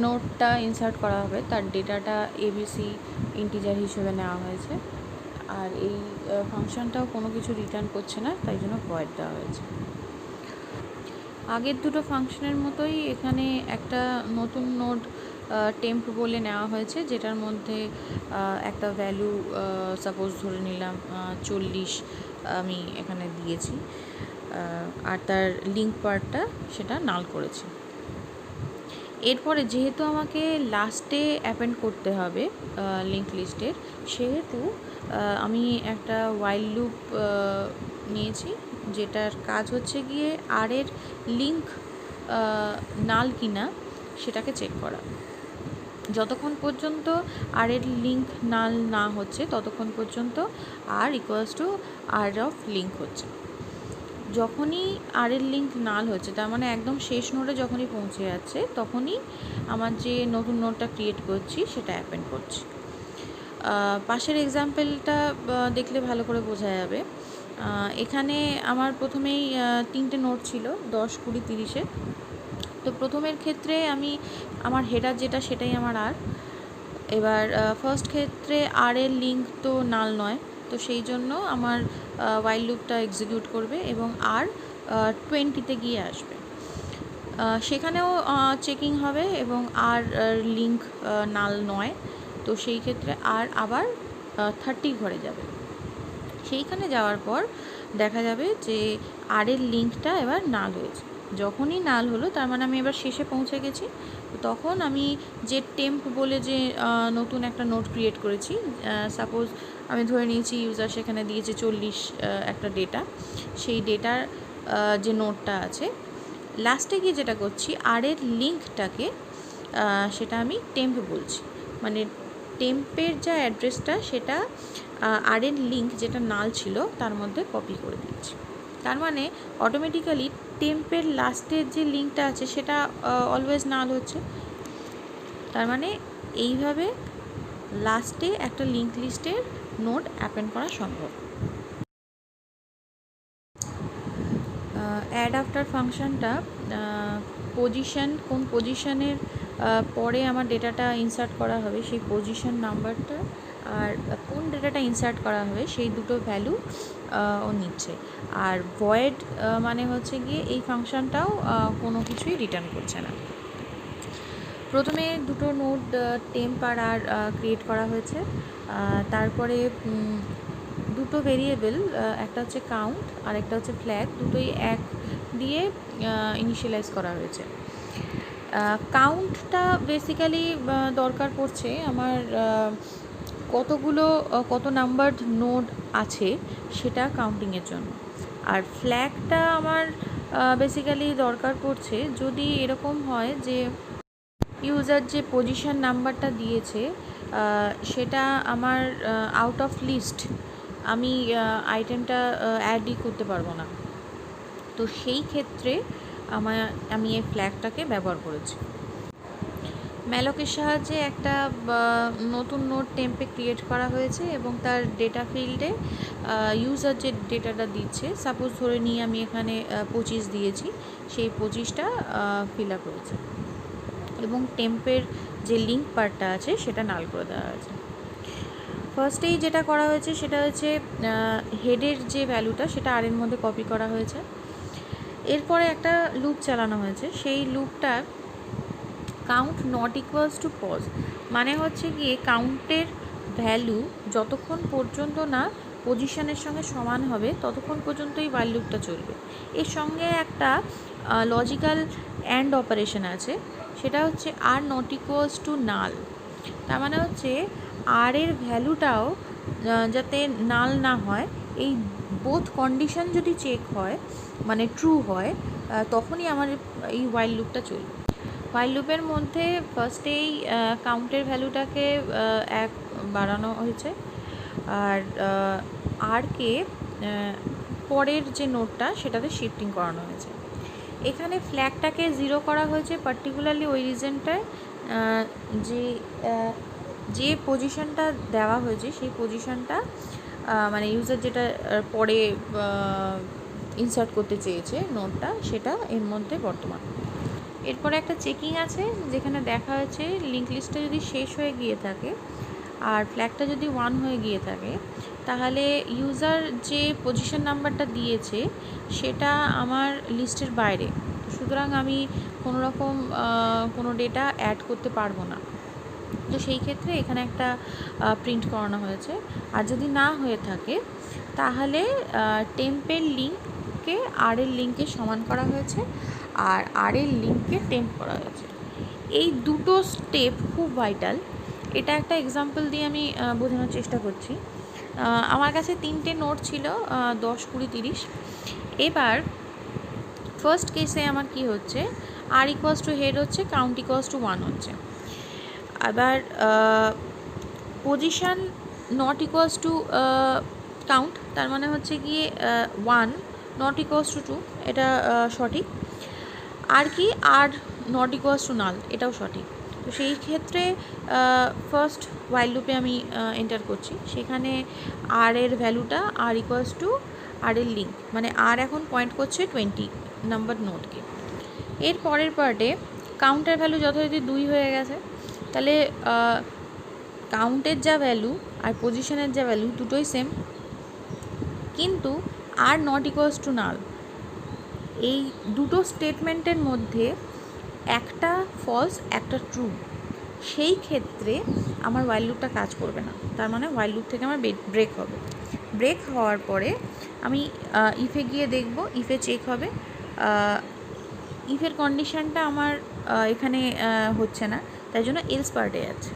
নোটটা ইনসার্ট করা হবে তার ডেটাটা এবিসি ইন্টিজার হিসেবে নেওয়া হয়েছে। আর এই ফাংশনটাও কোনো কিছু রিটার্ন করছে না, তাই জন্য ভয়েড দেওয়া হয়েছে। আগের দুটো ফাংশনের মতোই এখানে একটা নতুন নোড টেম্প বলে নেওয়া হয়েছে, যেটার মধ্যে একটা ভ্যালু সাপোজ ধরে নিলাম 40 আমি এখানে দিয়েছি। আর তার লিঙ্ক পার্টটা সেটা নাল করেছি। এরপরে যেহেতু আমাকে লাস্টে অ্যাপেন্ড করতে হবে লিঙ্ক লিস্টের, সেহেতু আমি একটা ওয়াইল লুপ নিয়েছি, যেটার কাজ হচ্ছে গিয়ে আর এর লিঙ্ক নাল কিনা সেটাকে চেক করা। যতক্ষণ পর্যন্ত আর এর লিঙ্ক নাল না হচ্ছে ততক্ষণ পর্যন্ত R equals to R of link হচ্ছে। যখনই আর এর লিঙ্ক নাল হচ্ছে, তার মানে একদম শেষ নোডে যখনই পৌঁছে যাচ্ছে, তখনই আমার যে নতুন নোডটা ক্রিয়েট করছি সেটা অ্যাপেন্ড করছি। পাশের এক্সাম্পলটা দেখলে ভালো করে বোঝা যাবে। এখানে আমার প্রথমেই 3টে নোড ছিল 10, 20, 30-এ। তো প্রথমের ক্ষেত্রে আমি আমার হেডার যেটা সেটাই আমার আর। এবার ফার্স্ট ক্ষেত্রে আর এর লিঙ্ক তো নাল নয়, তো সেই জন্য আমার ওয়াইল লুপটা এক্সিকিউট করবে এবং আর 20-তে গিয়ে আসবে। সেখানেও চেকিং হবে এবং আর লিঙ্ক নাল নয়, তো সেই ক্ষেত্রে আর আবার 30 ঘরে যাবে। সেইখানে যাওয়ার পর দেখা যাবে যে আর এর লিঙ্কটা এবার নাল হয়েছে। যখনই নাল হলো তার মানে আমি এবার শেষে পৌঁছে গেছি। তখন আমি যে টেম্প বলে যে নতুন একটা নোট ক্রিয়েট করেছি, সাপোজ আমি ধরে নিয়েছি ইউজার সেখানে দিয়েছে 40 একটা ডেটা, সেই ডেটার যে নোটটা আছে লাস্টে গিয়ে যেটা করছি আর এর লিঙ্কটাকে সেটা আমি টেম্প বলছি। মানে টেম্পের যা অ্যাড্রেসটা সেটা আর এর লিঙ্ক যেটা নাল ছিল তার মধ্যে কপি করে দিচ্ছি। তার মানে অটোমেটিক্যালি টেম্পের লাস্টের যে লিঙ্কটা আছে সেটা অলওয়েজ নাল হচ্ছে। তার মানে এইভাবে লাস্টে একটা লিঙ্ক লিস্টের নোড অ্যাপেন্ড করা সম্ভব। অ্যাড আফটার ফাংশনটা পজিশন, কোন পজিশনের পরে আমার ডেটাটা ইনসার্ট করা হবে সেই পজিশন নাম্বারটা আর কোন ডেটাটা ইনসার্ট করা হবে সেই দুটো ভ্যালু ও নিচ্ছে। আর ভয়েড মানে হচ্ছে গিয়ে এই ফাংশনটাও কোনো কিছুই রিটার্ন করছে না। প্রথমে দুটো নোড টেম্প আর আর ক্রিয়েট করা হয়েছে। তারপরে দুটো ভেরিয়েবল, একটা হচ্ছে কাউন্ট আর একটা হচ্ছে ফ্ল্যাগ, দুটোই এক দিয়ে ইনিশিয়ালাইজ করা হয়েছে। কাউন্টটা বেসিক্যালি দরকার পড়ছে আমার কত নাম্বার নোড আছে সেটা কাউন্টিংয়ের জন্য। আর ফ্ল্যাগটা আমার বেসিক্যালি দরকার পড়ছে যদি এরকম হয় যে ইউজার যে পজিশন নাম্বারটা দিয়েছে সেটা আমার আউট অফ লিস্ট, আমি আইটেমটা অ্যাডই করতে পারবো না। তো সেই ক্ষেত্রে আমি এই ফ্ল্যাগটাকে ব্যবহার করেছি। ম্যালকের সাহায্যে একটা নতুন নোট টেম্পে ক্রিয়েট করা হয়েছে এবং তার ডেটা ফিল্ডে ইউজার যে ডেটাটা দিচ্ছে, সাপোজ ধরে নিয়ে আমি এখানে 25 দিয়েছি, সেই 25টা ফিল আপ হয়েছে এবং টেম্পের যে লিঙ্ক পার্টটা আছে সেটা নাল করে দেওয়া হয়েছে। ফার্স্টেই যেটা করা হয়েছে সেটা হচ্ছে হেডের যে ভ্যালুটা সেটা আর এর মধ্যে কপি করা হয়েছে। এরপরে একটা লুপ চালানো হয়েছে, সেই লুপটা count not equals to pos, মানে হচ্ছে গিয়ে কাউন্টের ভ্যালু যতক্ষণ পর্যন্ত না পজিশনের সঙ্গে সমান হবে ততক্ষণ পর্যন্তই ওয়াইল লুপটা চলবে। এর সঙ্গে একটা লজিক্যাল অ্যান্ড অপারেশন আছে, সেটা হচ্ছে আর নট ইকুয়ালস টু নাল। তার মানে হচ্ছে আর এর ভ্যালুটাও যাতে নাল না হয়, এই বোথ কন্ডিশন যদি চেক হয় মানে ট্রু হয়, তখনই আমার এই ওয়াইল লুপটা চলবে। ওয়াইল লুপের মধ্যে ফার্স্টেই কাউন্টের ভ্যালুটাকে 1 বাড়ানো হয়েছে, আর আরকে পরের যে নোটটা সেটাতে শিফটিং করানো হয়েছে। এখানে ফ্ল্যাগটাকে 0 করা হয়েছে পার্টিকুলারলি ওই রিজনটায় যে পজিশনটা দেওয়া হয়েছে সেই পজিশনটা মানে ইউজার যেটা পরে ইনসার্ট করতে চেয়েছে নোটটা, সেটা এর মধ্যে বর্তমান। এরপরে একটা চেকিং আছে যেখানে দেখা হয়েছে লিঙ্ক লিস্টটা যদি শেষ হয়ে গিয়ে থাকে আর ফ্ল্যাগটা যদি 1 হয়ে গিয়ে থাকে, তাহলে ইউজার যে পজিশন নাম্বারটা দিয়েছে সেটা আমার লিস্টের বাইরে, সুতরাং আমি কোনো রকম কোনো ডেটা অ্যাড করতে পারবো না। তো সেই ক্ষেত্রে এখানে একটা প্রিন্ট করানো হয়েছে। আর যদি না হয়ে থাকে তাহলে টেম্পের লিঙ্ককে আর এর লিঙ্কে সমান করা হয়েছে আর আর এর লিঙ্ককে টেম্প করা হয়েছে। এই দুটো স্টেপ খুব ভাইটাল। এটা একটা এক্সাম্পল দিয়ে আমি বোঝানোর চেষ্টা করছি। আমার কাছে 3টে নোট ছিল, 10, 20, 30। এবার ফার্স্ট কেসে আমার কি হচ্ছে, আর ইকুয়ালস টু হেড হচ্ছে, কাউন্ট ইকুয়ালস টু 1 হচ্ছে। আবার position not equals to count, তার মানে হচ্ছে গিয়ে 1 নট ইকুয়ালস টু 2, এটা সঠিক। আর কি আর নট ইকুয়ালস টু নাল, এটাও সঠিক। তো সেই ক্ষেত্রে ফার্স্ট ওয়াইল লুপে আমি এন্টার করছি, সেখানে আর এর ভ্যালুটা আর ইকুয়ালস টু আর এর লিঙ্ক, মানে আর এখন পয়েন্ট করছে 20 নাম্বার নোটকে। এর পরের পার্টে কাউন্টের ভ্যালু যথারীতি 2 হয়ে গেছে, তাহলে কাউন্টের যা ভ্যালু আর পজিশনের যা ভ্যালু দুটোই সেম, কিন্তু আর নট ইকুয়ালস টু নাল, এই দুটো স্টেটমেন্টের মধ্যে একটা ফলস একটা ট্রু, সেই ক্ষেত্রে আমার ওয়াইল লুপটা কাজ করবে না। তার মানে ওয়াইল লুপ থেকে আমার ব্রেক হবে। ব্রেক হওয়ার পরে আমি ইফে গিয়ে দেখব, ইফে চেক হবে, ইফের কন্ডিশানটা আমার এখানে হচ্ছে না, তাই জন্য এলস পার্টে যাচ্ছে।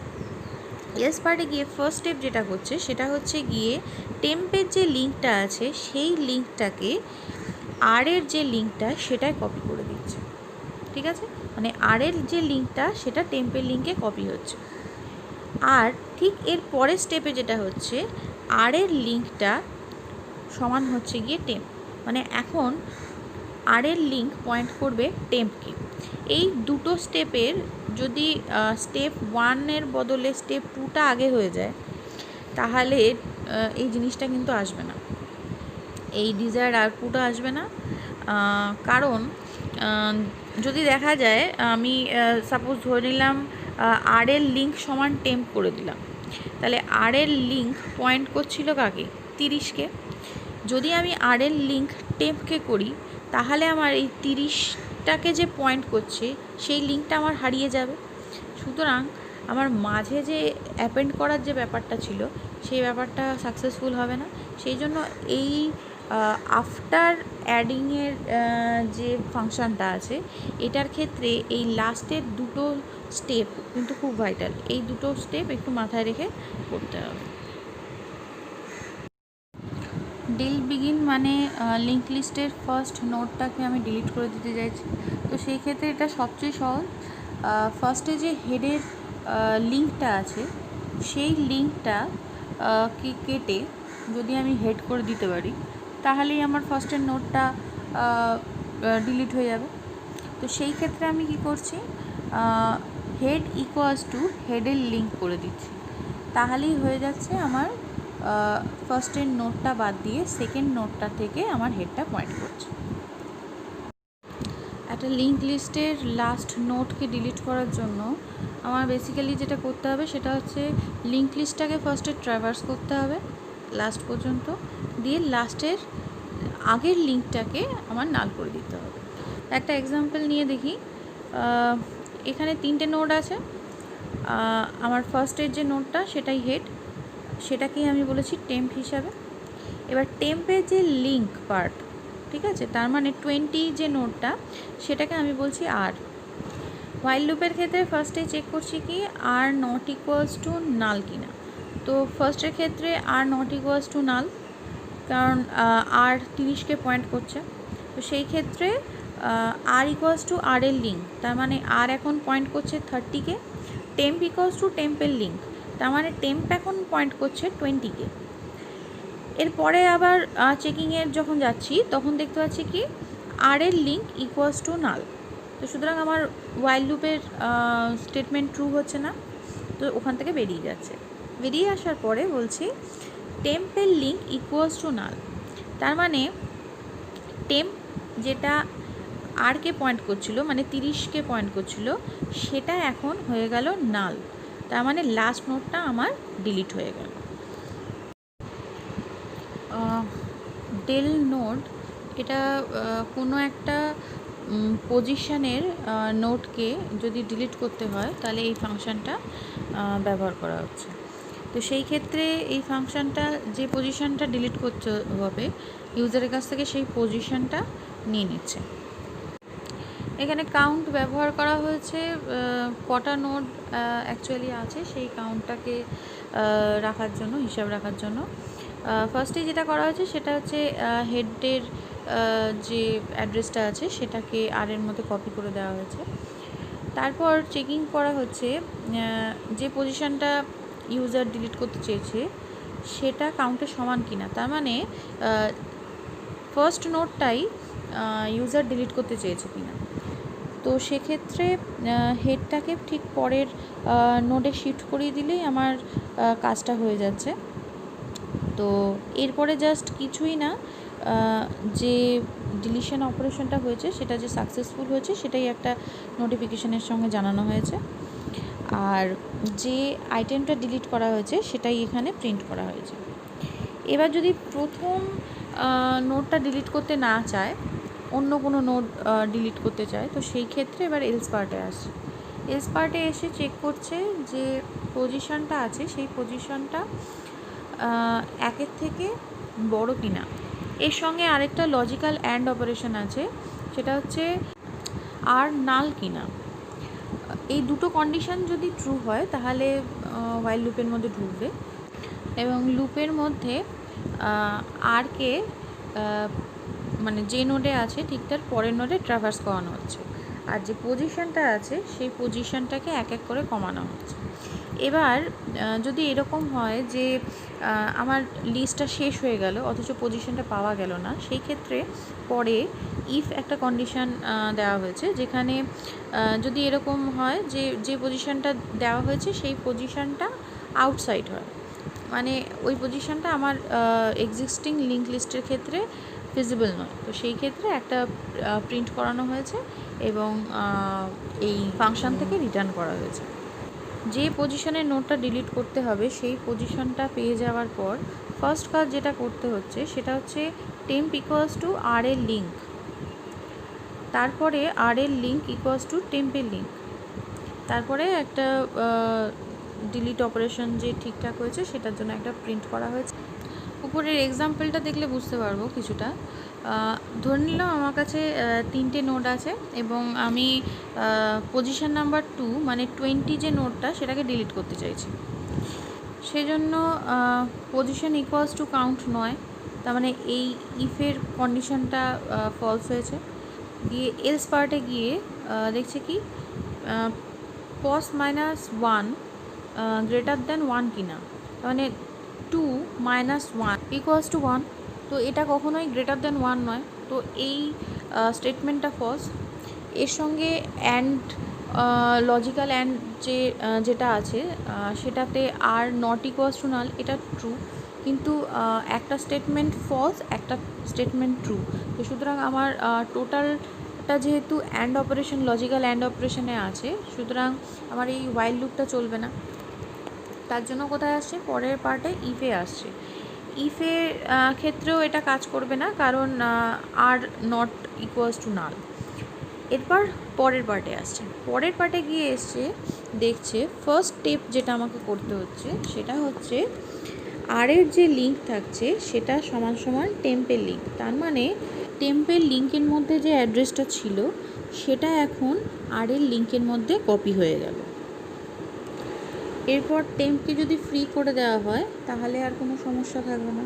এলস পার্টে গিয়ে ফার্স্ট স্টেপ যেটা হচ্ছে সেটা হচ্ছে গিয়ে টেম্পের যে লিঙ্কটা আছে সেই লিঙ্কটাকে আর এর যে লিঙ্কটা সেটাই কপি করে দিচ্ছে। ঠিক আছে, মানে আর এর যে লিঙ্কটা সেটা টেম্পের লিঙ্কে কপি হচ্ছে। আর ঠিক এর পরের স্টেপে যেটা হচ্ছে, আর এর লিঙ্কটা সমান হচ্ছে গিয়ে টেম্প, মানে এখন আর এর লিঙ্ক পয়েন্ট করবে টেম্পকে। এই দুটো স্টেপের যদি স্টেপ 1-এর বদলে স্টেপ 2টা আগে হয়ে যায়, তাহলে এই জিনিসটা কিন্তু আসবে না, এই ডিজায়ার আউটপুটটা আসবে না। কারণ যদি দেখা যায় আমি সাপোজ ধরে নিলাম আর এর লিঙ্ক সমান টেম্প করে দিলাম, তাহলে আর এর লিঙ্ক পয়েন্ট করছিল কাকে, 30কে। যদি আমি আর এর লিঙ্ক টেম্পকে করি, তাহলে আমার এই 30টাকে যে পয়েন্ট করছে সেই লিঙ্কটা আমার হারিয়ে যাবে। সুতরাং আমার মাঝে যে অ্যাপেন্ড করার যে ব্যাপারটা ছিল সেই ব্যাপারটা সাকসেসফুল হবে না। সেই জন্য এই আফটার অ্যাডিংয়ের যে ফাংশানটা আছে এটার ক্ষেত্রে এই লাস্টের দুটো স্টেপ কিন্তু খুব ভাইটাল। এই দুটো স্টেপ একটু মাথায় রেখে করতে হবে। ডিল বিগিন মানে লিঙ্ক লিস্টের ফার্স্ট নোটটাকে আমি ডিলিট করে দিতে চাইছি। তো সেই ক্ষেত্রে এটা সবচেয়ে সহজ। ফার্স্টে যে হেডের লিঙ্কটা আছে সেই লিঙ্কটা কে কেটে যদি আমি হেড করে দিতে পারি তাহলেই আমার ফার্স্টের নোটটা ডিলিট হয়ে যাবে। তো সেই ক্ষেত্রে আমি কি করছি, হেড ইকুয়ালস টু হেডের লিঙ্ক করে দিচ্ছি, তাহলেই হয়ে যাচ্ছে আমার ফার্স্টের নোটটা বাদ দিয়ে সেকেন্ড নোটটা থেকে আমার হেডটা পয়েন্ট করছে। একটা লিঙ্ক লিস্টের লাস্ট নোটকে ডিলিট করার জন্য আমার বেসিক্যালি যেটা করতে হবে সেটা হচ্ছে লিঙ্ক লিস্টটাকে ফার্স্টে ট্রাভার্স করতে হবে লাস্ট পর্যন্ত, দিয়ে লাস্টের আগের লিঙ্কটাকে আমার নাল করে দিতে হবে। একটা এক্সাম্পল নিয়ে দেখি। এখানে 3টে নোড আছে। আমার ফার্স্টের যে নোডটা সেটাই হেড, সেটাকেই আমি বলেছি টেম্প হিসাবে। এবার টেম্পের যে লিঙ্ক পার্ট, ঠিক আছে, তার মানে 20 যে নোডটা সেটাকে আমি বলছি আর। হোয়াইল লুপের ক্ষেত্রে ফার্স্টে চেক করছি কি আর নট ইকুয়ালস টু নাল কিনা। তো ফার্স্টের ক্ষেত্রে আর নট ইকুয়ালস টু নাল, কারণ আর 30কে পয়েন্ট করছে। তো সেই ক্ষেত্রে আর ইকুয়ালস টু আর এর লিঙ্ক, তার মানে আর এখন পয়েন্ট করছে 30কে। টেম্প ইকুয়ালস টু টেম্পের লিঙ্ক, তার মানে টেম্প এখন পয়েন্ট করছে 20কে। এরপরে আবার চেকিংয়ের যখন যাচ্ছি তখন দেখতে পাচ্ছি কি আর এর লিঙ্ক ইকুয়ালস টু নাল। তো সুতরাং আমার হোয়াইল লুপের স্টেটমেন্ট ট্রু হচ্ছে না, তো ওখান থেকে বেরিয়ে যাচ্ছে। বেরিয়ে আসার পরে বলছি টেম্পের লিঙ্ক ইকুয়ালস টু নাল, তার মানে টেম্প যেটা আরকে পয়েন্ট করছিল, মানে 30কে পয়েন্ট করছিল, সেটা এখন হয়ে গেল নাল, তার মানে লাস্ট নোটটা আমার ডিলিট হয়ে গেল। ডেল নোড, এটা কোনো একটা পজিশনের নোটকে যদি ডিলিট করতে হয় তাহলে এই ফাংশানটা ব্যবহার করা হচ্ছে। তো সেই ক্ষেত্রে এই ফাংশানটা যে পজিশনটা ডিলিট করতে হবে ইউজারের কাছ থেকে সেই পজিশনটা নিয়ে নিচ্ছে। এখানে কাউন্ট ব্যবহার করা হয়েছে, কটা নোড অ্যাকচুয়ালি আছে সেই কাউন্টটাকে রাখার জন্য, হিসাব রাখার জন্য। ফার্স্টে যেটা করা হয়েছে সেটা হচ্ছে হেডের যে অ্যাড্রেসটা আছে সেটাকে আর এর মধ্যে কপি করে দেওয়া হয়েছে। তারপর চেকিং করা হচ্ছে যে পজিশনটা ইউজার ডিলিট করতে চেয়েছে সেটা কাউন্টের সমান কিনা, তার মানে ফার্স্ট নোটটাই ইউজার ডিলিট করতে চেয়েছে কিনা। তো সেক্ষেত্রে হেডটাকে ঠিক পরের নোডে শিফট করিয়ে দিলেই আমার কাজটা হয়ে যাচ্ছে। তো এরপরে জাস্ট কিছুই না, যে ডিলিশন অপারেশনটা হয়েছে সেটা যে সাকসেসফুল হয়েছে সেটাই একটা নোটিফিকেশনের সঙ্গে জানানো হয়েছে, আর যে আইটেমটা ডিলিট করা হয়েছে সেটাই এখানে প্রিন্ট করা হয়েছে। এবার যদি প্রথম নোটটা ডিলিট করতে না চায়, অন্য কোনো নোট ডিলিট করতে চায়, তো সেই ক্ষেত্রে এবার এলস পার্টে আসে। এলস পার্টে এসে চেক করছে যে পজিশনটা আছে সেই পজিশনটা একের থেকে বড় কিনা। এর সঙ্গে আরেকটা লজিক্যাল অ্যান্ড অপারেশন আছে, সেটা হচ্ছে আর নাল কিনা। এই দুটো কন্ডিশন যদি ট্রু হয় তাহলে হোয়াইল লুপের মধ্যে ঢুকবে এবং লুপের মধ্যে আরকে মানে যে নোডে আছে ঠিক তার পরের নোডে ট্রাভার্স করানো হচ্ছে, আর যে পজিশনটা আছে সেই পজিশনটাকে এক এক করে কমানো হচ্ছে। এবার যদি এরকম হয় যে আমার লিস্টটা শেষ হয়ে গেল অথচ পজিশনটা পাওয়া গেল না, সেই ক্ষেত্রে পরে ইফ একটা কন্ডিশন দেওয়া হয়েছে, যেখানে যদি এরকম হয় যে যে পজিশনটা দেওয়া হয়েছে সেই পজিশনটা আউটসাইড হয়, মানে ওই পজিশনটা আমার এক্সিস্টিং লিঙ্ক লিস্টের ক্ষেত্রে ফিজিবল নয়, তো সেই ক্ষেত্রে একটা প্রিন্ট করানো হয়েছে এবং এই ফাংশন থেকে রিটার্ন করা হয়েছে। যে পজিশনের নোটটা ডিলিট করতে হবে সেই পজিশনটা পেয়ে যাওয়ার পর ফার্স্ট কাজ যেটা করতে হচ্ছে সেটা হচ্ছে টেম্প ইকুয়ালস টু আর এর লিঙ্ক, তারপরে আর এর লিঙ্ক ইকুয়ালস টু টেম্পের লিঙ্ক, তারপরে একটা ডিলিট অপারেশন যে ঠিকঠাক হয়েছে সেটার জন্য একটা প্রিন্ট করা হয়েছে। উপরের এক্সাম্পলটা দেখলে বুঝতে পারবো কিছুটা। ধরে নিলাম আমার কাছে 3টে নোড আছে এবং আমি পজিশন নাম্বার 2 মানে 20 যে নোডটা সেটাকে ডিলিট করতে চাইছি। সেই জন্য পজিশন ইকুয়ালস টু কাউন্ট নয়, তার মানে এই ইফের কন্ডিশনটা ফলস হয়েছে। দিয়ে এলস পার্টে গিয়ে দেখছে কি পস -1 গ্রেটার দ্যান 1 কিনা, মানে two minus one equals to one. তো এটা কখনোই গ্রেটার দেন ওয়ান নয়, তো এই স্টেটমেন্টটা ফলস। এর সঙ্গে অ্যান্ড লজিক্যাল অ্যান্ড যেটা আছে সেটাতে আর নট ইকুয়ালস টু নাল, এটা ট্রু, কিন্তু একটা স্টেটমেন্ট ফলস, একটা স্টেটমেন্ট ট্রু। তো সুতরাং আমার টোটালটা যেহেতু অ্যান্ড অপারেশন, লজিক্যাল অ্যান্ড অপারেশনে আছে, সুতরাং আমার এই ওয়াইল লুপটা চলবে না। তার জন্য কোথায় আসছে, পরের পার্টে ইফে আসছে। ইফের ক্ষেত্রেও এটা কাজ করবে না, কারণ আর নট ইকুয়ালস টু নাল। এরপর পরের পার্টে আসছে, পরের পার্টে গিয়ে দেখছে ফার্স্ট স্টেপ যেটা আমাকে করতে হচ্ছে সেটা হচ্ছে আর এর যে লিঙ্ক থাকছে সেটা সমান সমান টেম্পের লিঙ্ক। তার মানে টেম্পের লিঙ্কের মধ্যে যে অ্যাড্রেসটা ছিল সেটা এখন আর এর লিঙ্কের মধ্যে কপি হয়ে গেল। এরপর টেম্পকে যদি ফ্রি করে দেওয়া হয় তাহলে আর কোনো সমস্যা থাকবে না।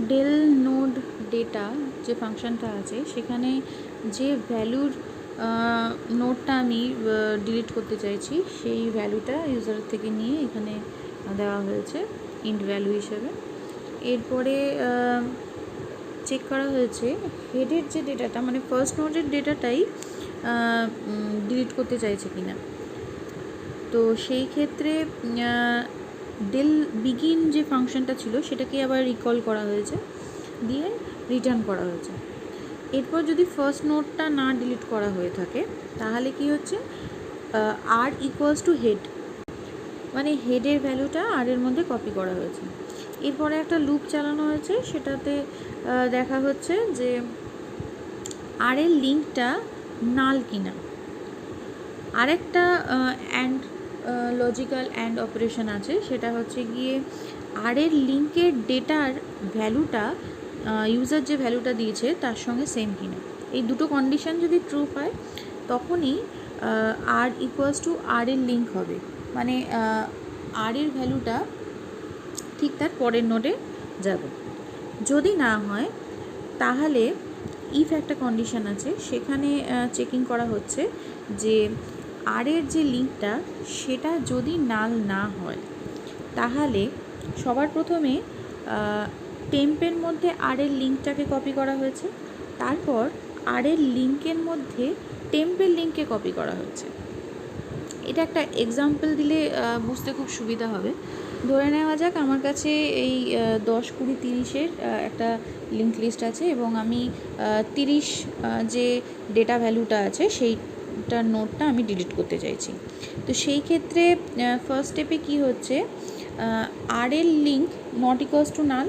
ডেল নোড ডেটা যে ফাংশনটা আছে সেখানে যে ভ্যালুর নোডটা আমি ডিলিট করতে চাইছি সেই ভ্যালুটা ইউজারের থেকে নিয়ে এখানে দেওয়া হয়েছে ইন্ট ভ্যালু হিসেবে। এরপরে চেক করা হয়েছে হেডের যে ডেটাটা, মানে ফার্স্ট নোডের ডেটাটাই ডিলিট করতে চাইছে কিনা। তো সেই ক্ষেত্রে ডেল বিগিন যে ফাংশনটা ছিল সেটাকে আবার রিকল করা হয়েছে, দিয়ে রিটার্ন করা হয়েছে। এরপর যদি ফার্স্ট নোটটা না ডিলিট করা হয়ে থাকে তাহলে কি হচ্ছে, আর ইকুয়ালস টু হেড, মানে হেডের ভ্যালুটা আর এর মধ্যে কপি করা হয়েছে। এরপরে একটা লুপ চালানো হয়েছে, সেটাতে দেখা হচ্ছে যে আর এর লিঙ্কটা নাল কিনা। আরেকটা অ্যান্ড লজিক্যাল অ্যান্ড অপারেশন আছে, সেটা হচ্ছে গিয়ে আর এর লিঙ্কের ডেটার ভ্যালুটা ইউজার যে ভ্যালুটা দিয়েছে তার সঙ্গে সেম কিনা। এই দুটো কন্ডিশন যদি ট্রু হয় তখনই আর ইকুয়ালস টু আর এর লিঙ্ক হবে, মানে আর এর ভ্যালুটা ঠিক তার পরের নোডে যাবে। যদি না হয় তাহলে ইফ একটা কন্ডিশন আছে, সেখানে চেকিং করা হচ্ছে যে আর এর যে লিঙ্কটা সেটা যদি নাল না হয় তাহলে সবার প্রথমে টেম্পের মধ্যে আর এর লিঙ্কটাকে কপি করা হয়েছে, তারপর আর এর লিঙ্কের মধ্যে টেম্পের লিঙ্ককে কপি করা হচ্ছে। এটা একটা এক্সাম্পল দিলে বুঝতে খুব সুবিধা হবে। ধরে নেওয়া যাক আমার কাছে এই 10, 20, 30-এর একটা লিঙ্ক লিস্ট আছে এবং আমি 30 যে ডেটা ভ্যালুটা আছে সেইটার নোটটা আমি ডিলিট করতে চাইছি। তো সেই ক্ষেত্রে ফার্স্ট স্টেপে কি হচ্ছে, আর এর link not equals to null,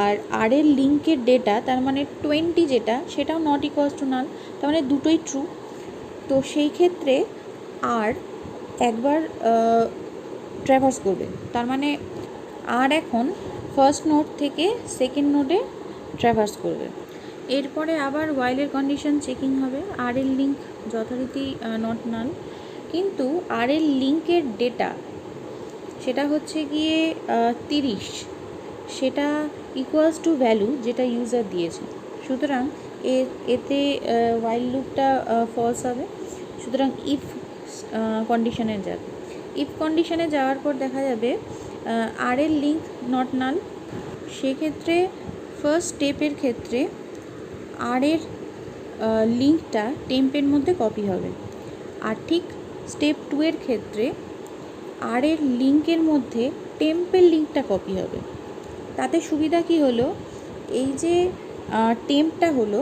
আর আর এর লিঙ্কের ডেটা তার মানে 20 যেটা সেটাও নট ইকুয়ালস টু নাল, তার মানে দুটোই ট্রু। তো সেই ক্ষেত্রে আর একবার ট্র্যাভার্স করবে, তার মানে আর এখন ফার্স্ট নোড থেকে সেকেন্ড নোডে ট্র্যাভার্স করবে। এরপরে আবার ওয়াইলের কন্ডিশন চেকিং হবে, আর এর লিঙ্ক যথারীতি নট নাল, কিন্তু আর এর লিঙ্কের ডেটা সেটা হচ্ছে গিয়ে 30, সেটা ইকুয়ালস টু ভ্যালু যেটা ইউজার দিয়েছে। সুতরাং এতে ওয়াইল লুপটা ফলস হবে। সুতরাং ইফ কন্ডিশনে যাবে, ইফ কন্ডিশনে যাওয়ার পর দেখা যাবে আর এর লিঙ্ক নট নাল। সেক্ষেত্রে ফার্স্ট স্টেপের ক্ষেত্রে আর এর লিঙ্কটা টেম্পের মধ্যে কপি হবে, আর ঠিক স্টেপ 2 এর ক্ষেত্রে আর এর লিঙ্কের মধ্যে টেম্পের লিঙ্কটা কপি হবে। তাতে সুবিধা কি হলো, এই যে টেম্পটা হলো,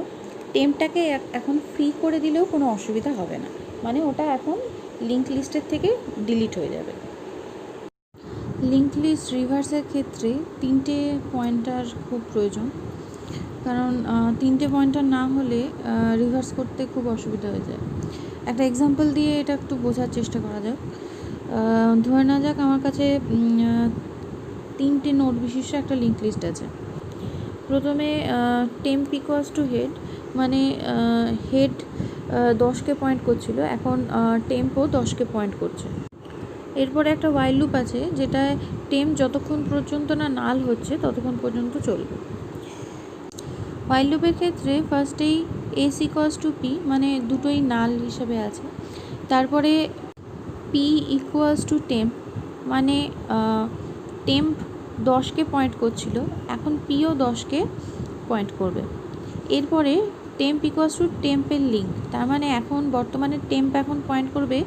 টেম্পটাকে এখন ফ্রি করে দিলেও কোনো অসুবিধা হবে না, মানে ওটা এখন লিঙ্ক লিস্টের থেকে ডিলিট হয়ে যাবে। লিঙ্ক লিস্ট রিভার্সের ক্ষেত্রে 3টে পয়েন্টার খুব প্রয়োজন, কারণ 3টে পয়েন্টার না হলে রিভার্স করতে খুব অসুবিধা হয়ে যায়। একটা এক্সাম্পল দিয়ে এটা একটু বোঝার চেষ্টা করা যাক। ধরে নেওয়া যাক আমার কাছে 3টে নোড বিশিষ্ট একটা লিঙ্ক লিস্ট আছে। প্রথমে টেম্প ইকুয়ালস টু হেড, মানে হেড 10কে পয়েন্ট করছিল, এখন টেম্পও 10কে পয়েন্ট করছে। এরপরে একটা ওয়াইল লুপ আছে যেটায় টেম্প যতক্ষণ পর্যন্ত না নাল হচ্ছে ততক্ষণ পর্যন্ত চলবে। ওয়াইল লুপের ক্ষেত্রে ফার্স্টেই এস ইকুয়ালস টু পি, মানে দুটোই নাল হিসেবে আছে। তারপরে পি ইকুয়ালস টু টেম্প, মানে টেম্প 10কে পয়েন্ট করছিল, এখন পিও 10কে পয়েন্ট করবে। এরপরে টেম্প ইকুয়ালস টু টেম্পের লিঙ্ক, তার মানে এখন বর্তমানে টেম্প এখন পয়েন্ট করবে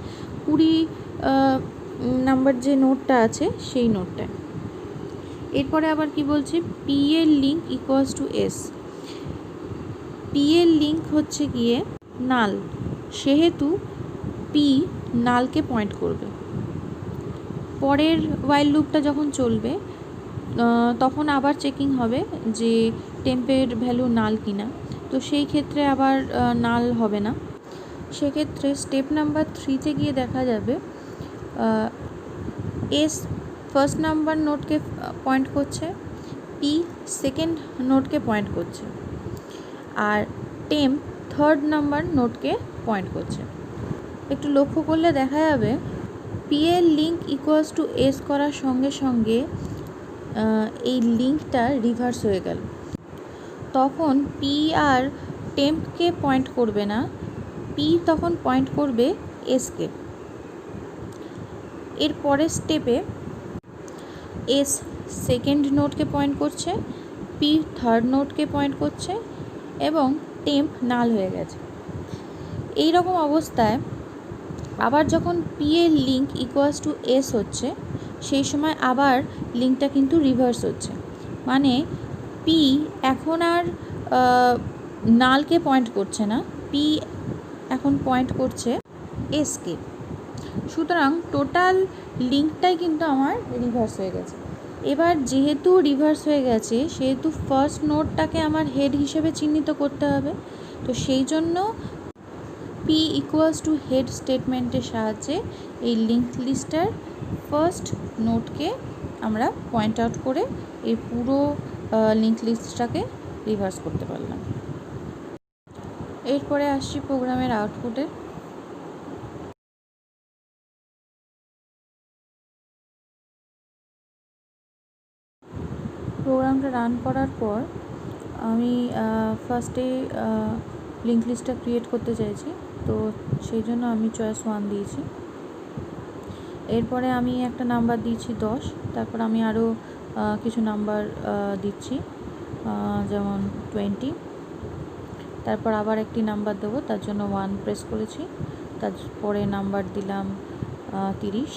20 নাম্বার যে নোটটা আছে সেই নোটটায়। এরপরে আবার কি বলছে, পি এর link equals to S. P এর লিঙ্ক হচ্ছে গিয়ে নাল, সেহেতু পি নালকে পয়েন্ট করবে। পরের ওয়াইল লুপটা যখন চলবে তখন আবার চেকিং হবে যে টেম্পের ভ্যালু নাল কিনা, তো সেই ক্ষেত্রে আবার নাল হবে না। সেক্ষেত্রে স্টেপ নাম্বার 3তে গিয়ে দেখা যাবে এস ফার্স্ট নাম্বার নোটকে পয়েন্ট করছে, পি সেকেন্ড নোটকে পয়েন্ট করছে, আর টেম্প থার্ড নাম্বার নোটকে পয়েন্ট করছে। একটু লক্ষ্য করলে দেখা যাবে পি এর লিঙ্ক ইকুয়ালস টু এস করার সঙ্গে সঙ্গে এই লিঙ্কটা রিভার্স হয়ে গেল। তখন পি আর টেম্পকে পয়েন্ট করবে না, পি তখন পয়েন্ট করবে এসকে। এর পরের স্টেপে এস সেকেন্ড নোটকে পয়েন্ট করছে, পি থার্ড নোটকে পয়েন্ট করছে এবং টেম্প নাল হয়ে গেছে। এই রকম অবস্থায় আবার যখন পি এর লিঙ্ক ইকুয়ালস টু এস হচ্ছে, সেই সময় আবার লিঙ্কটা কিন্তু রিভার্স হচ্ছে, মানে পি এখন আর নালকে পয়েন্ট করছে না, পি এখন পয়েন্ট করছে এসকে। সুতরাং টোটাল লিঙ্কটাই কিন্তু আমার রিভার্স হয়ে গেছে। এবার যেহেতু রিভার্স হয়ে গেছে সেহেতু ফার্স্ট নোটটাকে আমার হেড হিসেবে চিহ্নিত করতে হবে, তো সেই জন্য পি ইকুয়ালস টু হেড স্টেটমেন্টের সাহায্যে এই লিঙ্ক লিস্টার ফার্স্ট নোটকে আমরা পয়েন্ট আউট করে এই পুরো লিঙ্ক লিস্টটাকে রিভার্স করতে পারলাম। এরপরে আসছি প্রোগ্রামের আউটপুটে। প্রোগ্রামটা রান করার পর আমি ফার্স্টে লিঙ্ক লিস্টটা ক্রিয়েট করতে চাইছি, তো সেই জন্য আমি চয়েস 1 দিয়েছি। এরপরে আমি একটা নাম্বার দিয়েছি 10, তারপর আমি আরও কিছু নাম্বার দিচ্ছি, যেমন 20। তারপর আবার একটি নাম্বার দেবো, তার জন্য 1 প্রেস করেছি। তারপরে নাম্বার দিলাম 30,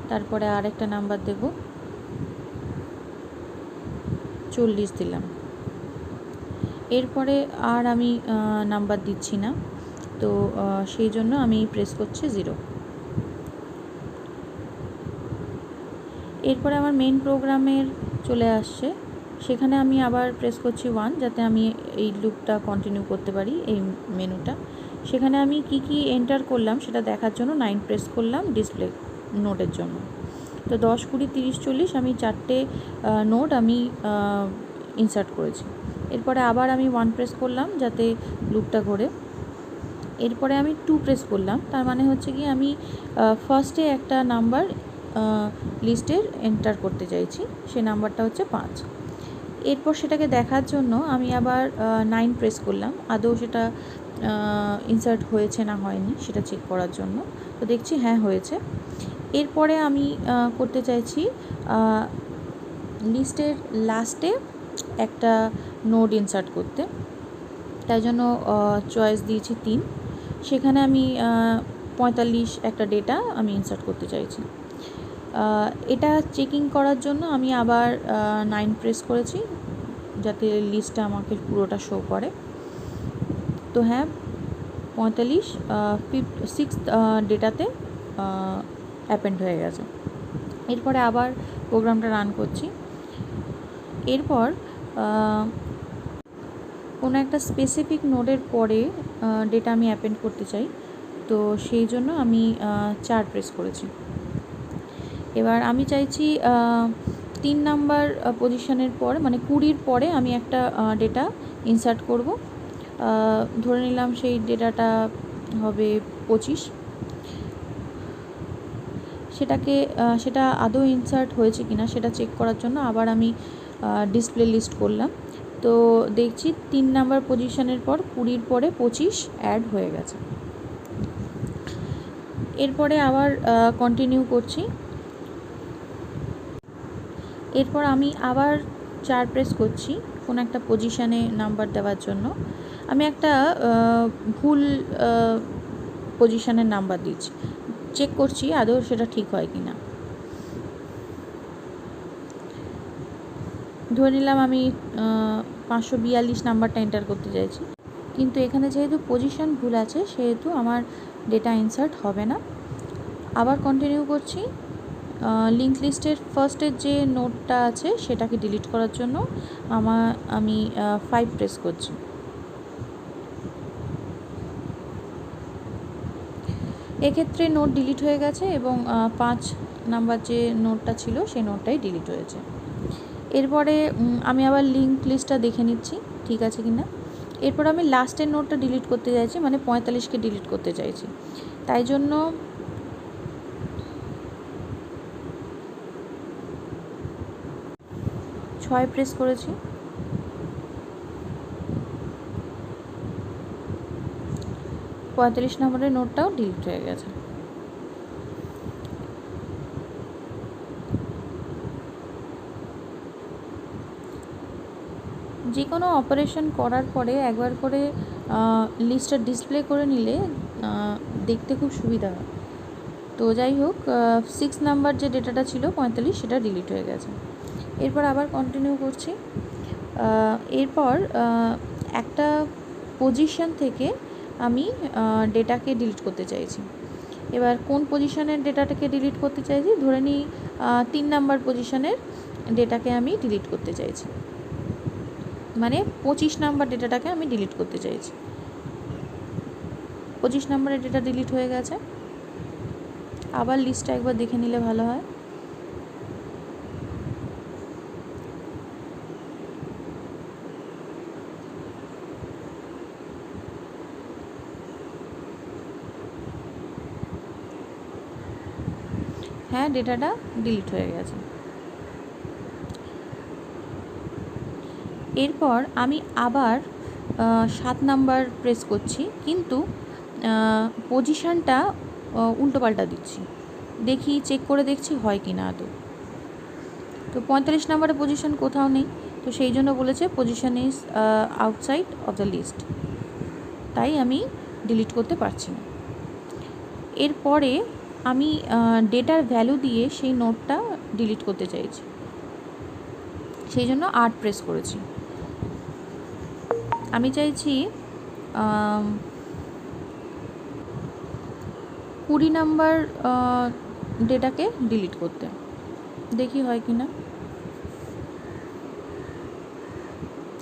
তারপরে আরেকটা নাম্বার দেব 40 দিলাম। এরপরে আর আমি নাম্বার দিচ্ছি না, তো সেই জন্য আমি প্রেস করছি 0। এরপরে আমার মেইন প্রোগ্রামের চলে আসছে, সেখানে আমি আবার প্রেস করছি 1 যাতে আমি এই লুপটা কন্টিনিউ করতে পারি, এই মেনুটা। সেখানে আমি কি কি এন্টার করলাম সেটা দেখার জন্য 9 প্রেস করলাম ডিসপ্লে নোটের জন্য। তো 10, 20, 30, 40 আমি 4টে নোট আমি ইনসার্ট করেছি। এরপরে আবার আমি 1 প্রেস করলাম যাতে লুপটা ঘোরে। এরপরে আমি 2 প্রেস করলাম, তার মানে হচ্ছে কি আমি ফার্স্টে একটা নাম্বার লিস্টের এন্টার করতে চাইছি, সে নাম্বারটা হচ্ছে 5। এরপর সেটাকে দেখার জন্য আমি আবার 9 প্রেস করলাম, আদৌ সেটা ইনসার্ট হয়েছে না হয়নি সেটা চেক করার জন্য। তো দেখছি হ্যাঁ হয়েছে। এরপরে আমি করতে চাইছি লিস্টের লাস্টে একটা নোড ইনসার্ট করতে, তাই জন্য চয়েস দিয়েছি 3। সেখানে আমি 45 একটা ডেটা আমি ইনসার্ট করতে চাইছি। এটা চেকিং করার জন্য আমি আবার 9 প্রেস করেছি যাতে লিস্টটা আমাকে পুরোটা শো করে। তো হ্যাঁ 45 6 ডেটাতে অ্যাপেন্ড হয়ে গেছে। এরপরে আবার প্রোগ্রামটা রান করছি। এরপর কোনো একটা স্পেসিফিক নোডের পরে ডেটা আমি অ্যাপেন্ড করতে চাই, তো সেই জন্য আমি 4 প্রেস করেছি। এবার আমি চাইছি 3 নাম্বার পজিশনের পর মানে 20-র পরে আমি একটা ডেটা ইনসার্ট করব। ধরে নিলাম সেই ডেটাটা হবে 25। সেটা আদৌ ইনসার্ট হয়েছে কিনা সেটা চেক করার জন্য আবার আমি ডিসপ্লে লিস্ট করলাম, তো দেখছি 3 নাম্বার পজিশনের পর 20-র পরে 25 অ্যাড হয়ে গেছে। এরপরে আবার কন্টিনিউ করছি। এরপর আমি আবার 4 প্রেস করছি কোনো একটা পজিশানে নাম্বার দেওয়ার জন্য। আমি একটা ভুল পজিশানের নাম্বার দিচ্ছি, চেক করছি আদৌ সেটা ঠিক হয় কি না। ধরে নিলাম আমি 542 নাম্বারটা এন্টার করতে চাইছি, কিন্তু এখানে যেহেতু পজিশন ভুল আছে সেহেতু আমার ডেটা ইনসার্ট হবে না। আবার কন্টিনিউ করছি। লিঙ্ক লিস্টের ফার্স্টের যে নোটটা আছে সেটাকে ডিলিট করার জন্য আমি 5 প্রেস করছি। এক্ষেত্রে নোট ডিলিট হয়ে গেছে এবং 5 নাম্বার যে নোটটা ছিল সেই নোটটাই ডিলিট হয়েছে। এরপরে আমি আবার লিঙ্ক লিস্টটা দেখে নিচ্ছি ঠিক আছে কি না। এরপর আমি লাস্টের নোটটা ডিলিট করতে চাইছি, মানে 45কে ডিলিট করতে চাইছি। তাই জন্য 6 প্রেস করেছি। পঁয়তাল্লিশ নম্বরের নোটটাও ডিলিট হয়ে গেছে। যে কোনো অপারেশন করার পরে একবার করে লিস্টটা ডিসপ্লে করে নিলে দেখতে খুব সুবিধা হয়। তো যাই হোক, 6 নাম্বার যে ডেটাটা ছিল 45 সেটা ডিলিট হয়ে গেছে। এরপর আবার কন্টিনিউ করছি। এরপর একটা পজিশন থেকে আমি ডেটাকে ডিলিট করতে চাইছি। এবার কোন পজিশনের ডেটাটাকে ডিলিট করতে চাইছি, ধরে নিই 3 নাম্বার পজিশনের ডেটাকে আমি ডিলিট করতে চাইছি, মানে 25 নাম্বার ডেটাটাকে আমি ডিলিট করতে চাইছি। 25 নাম্বারের ডেটা ডিলিট হয়ে গেছে। আবার লিস্টটা একবার দেখে নিলে ভালো হয়। হ্যাঁ, ডেটাটা ডিলিট হয়ে গেছে। এরপর আমি আবার 7 নাম্বার প্রেস করছি, কিন্তু পজিশানটা উল্টোপাল্টা দিচ্ছি, দেখি চেক করে দেখছি হয় কি না আদৌ। তো 45 নাম্বারের পজিশন কোথাও নেই, তো সেই জন্য বলেছে position is outside of the list, তাই আমি ডিলিট করতে পারছি না। এরপরে আমি ডেটার ভ্যালু দিয়ে সেই নোটটা ডিলিট করতে চাইছি, সেই জন্য 8 প্রেস করেছি। আমি চাইছি 20 নাম্বার ডেটাকে ডিলিট করতে, দেখি হয় কি না।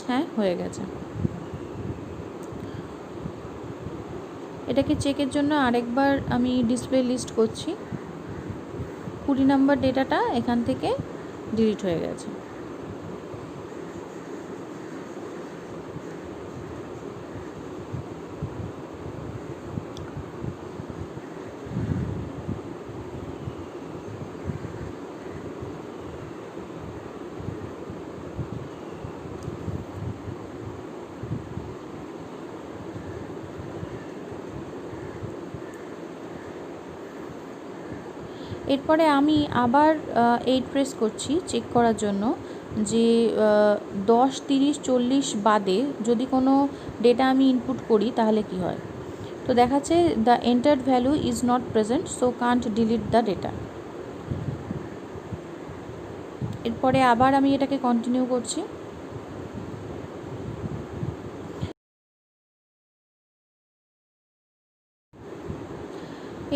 হ্যাঁ, হয়ে গেছে। এটাকে চেকের জন্য আরেকবার আমি ডিসপ্লে লিস্ট করছি। 20 নাম্বার ডেটাটা এখান থেকে ডিলিট হয়ে গেছে। এরপরে আমি আবার 8 প্রেস করছি চেক করার জন্য যে 10, 30, 40 বাদে যদি কোনো ডেটা আমি ইনপুট করি তাহলে কি হয়। তো দেখাচ্ছে the entered value is not present, so can't delete the data. এরপরে আবার আমি এটাকে কন্টিনিউ করছি।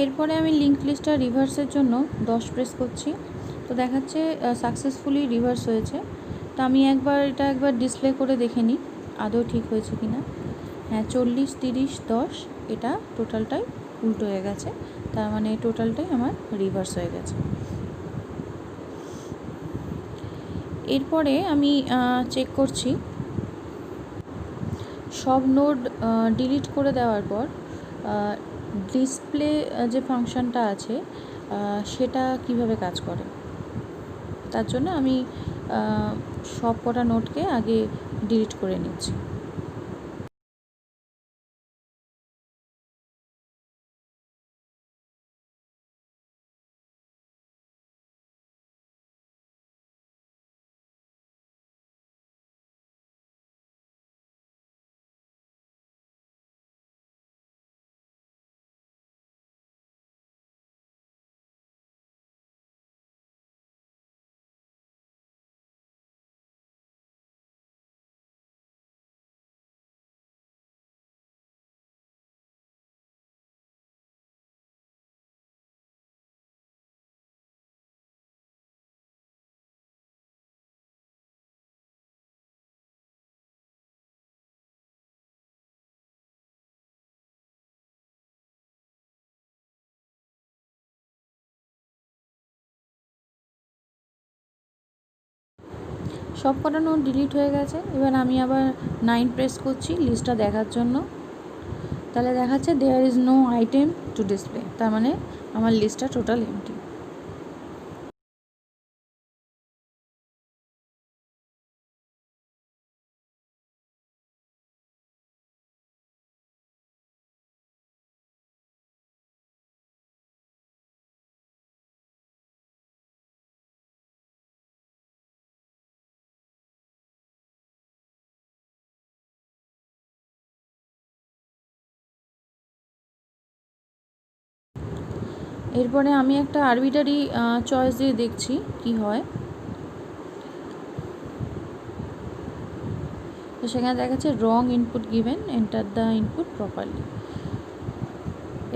এরপরে আমি লিঙ্ক লিস্টটা রিভার্সের জন্য 10 প্রেস করছি, তো দেখাচ্ছে সাকসেসফুলি রিভার্স হয়েছে। তো আমি একবার ডিসপ্লে করে দেখে নিই আদৌ ঠিক হয়েছে কি না। হ্যাঁ, 40, 30, 10 এটা টোটালটাই উল্টো হয়ে গেছে, তার মানে টোটালটাই আমার রিভার্স হয়ে গেছে। এরপরে আমি চেক করছি সব নোড ডিলিট করে দেওয়ার পর ডিসপ্লে যে ফাংশানটা আছে সেটা কিভাবে কাজ করে। তার জন্য আমি সব কটা নোটকে আগে ডিলিট করে নিচ্ছি। সব কটা নোট ডিলিট হয়ে গেছে। এবার আমি আবার 9 প্রেস করছি লিস্টটা দেখার জন্য। তাহলে দেখাচ্ছে there is no item to display, তার মানে আমার লিস্টটা টোটাল এমটি। এরপরে আমি একটা আরবিটারি চয়েস দিয়ে দেখছি কি হয়। তো সেখানে দেখাচ্ছে wrong input given, enter the input properly.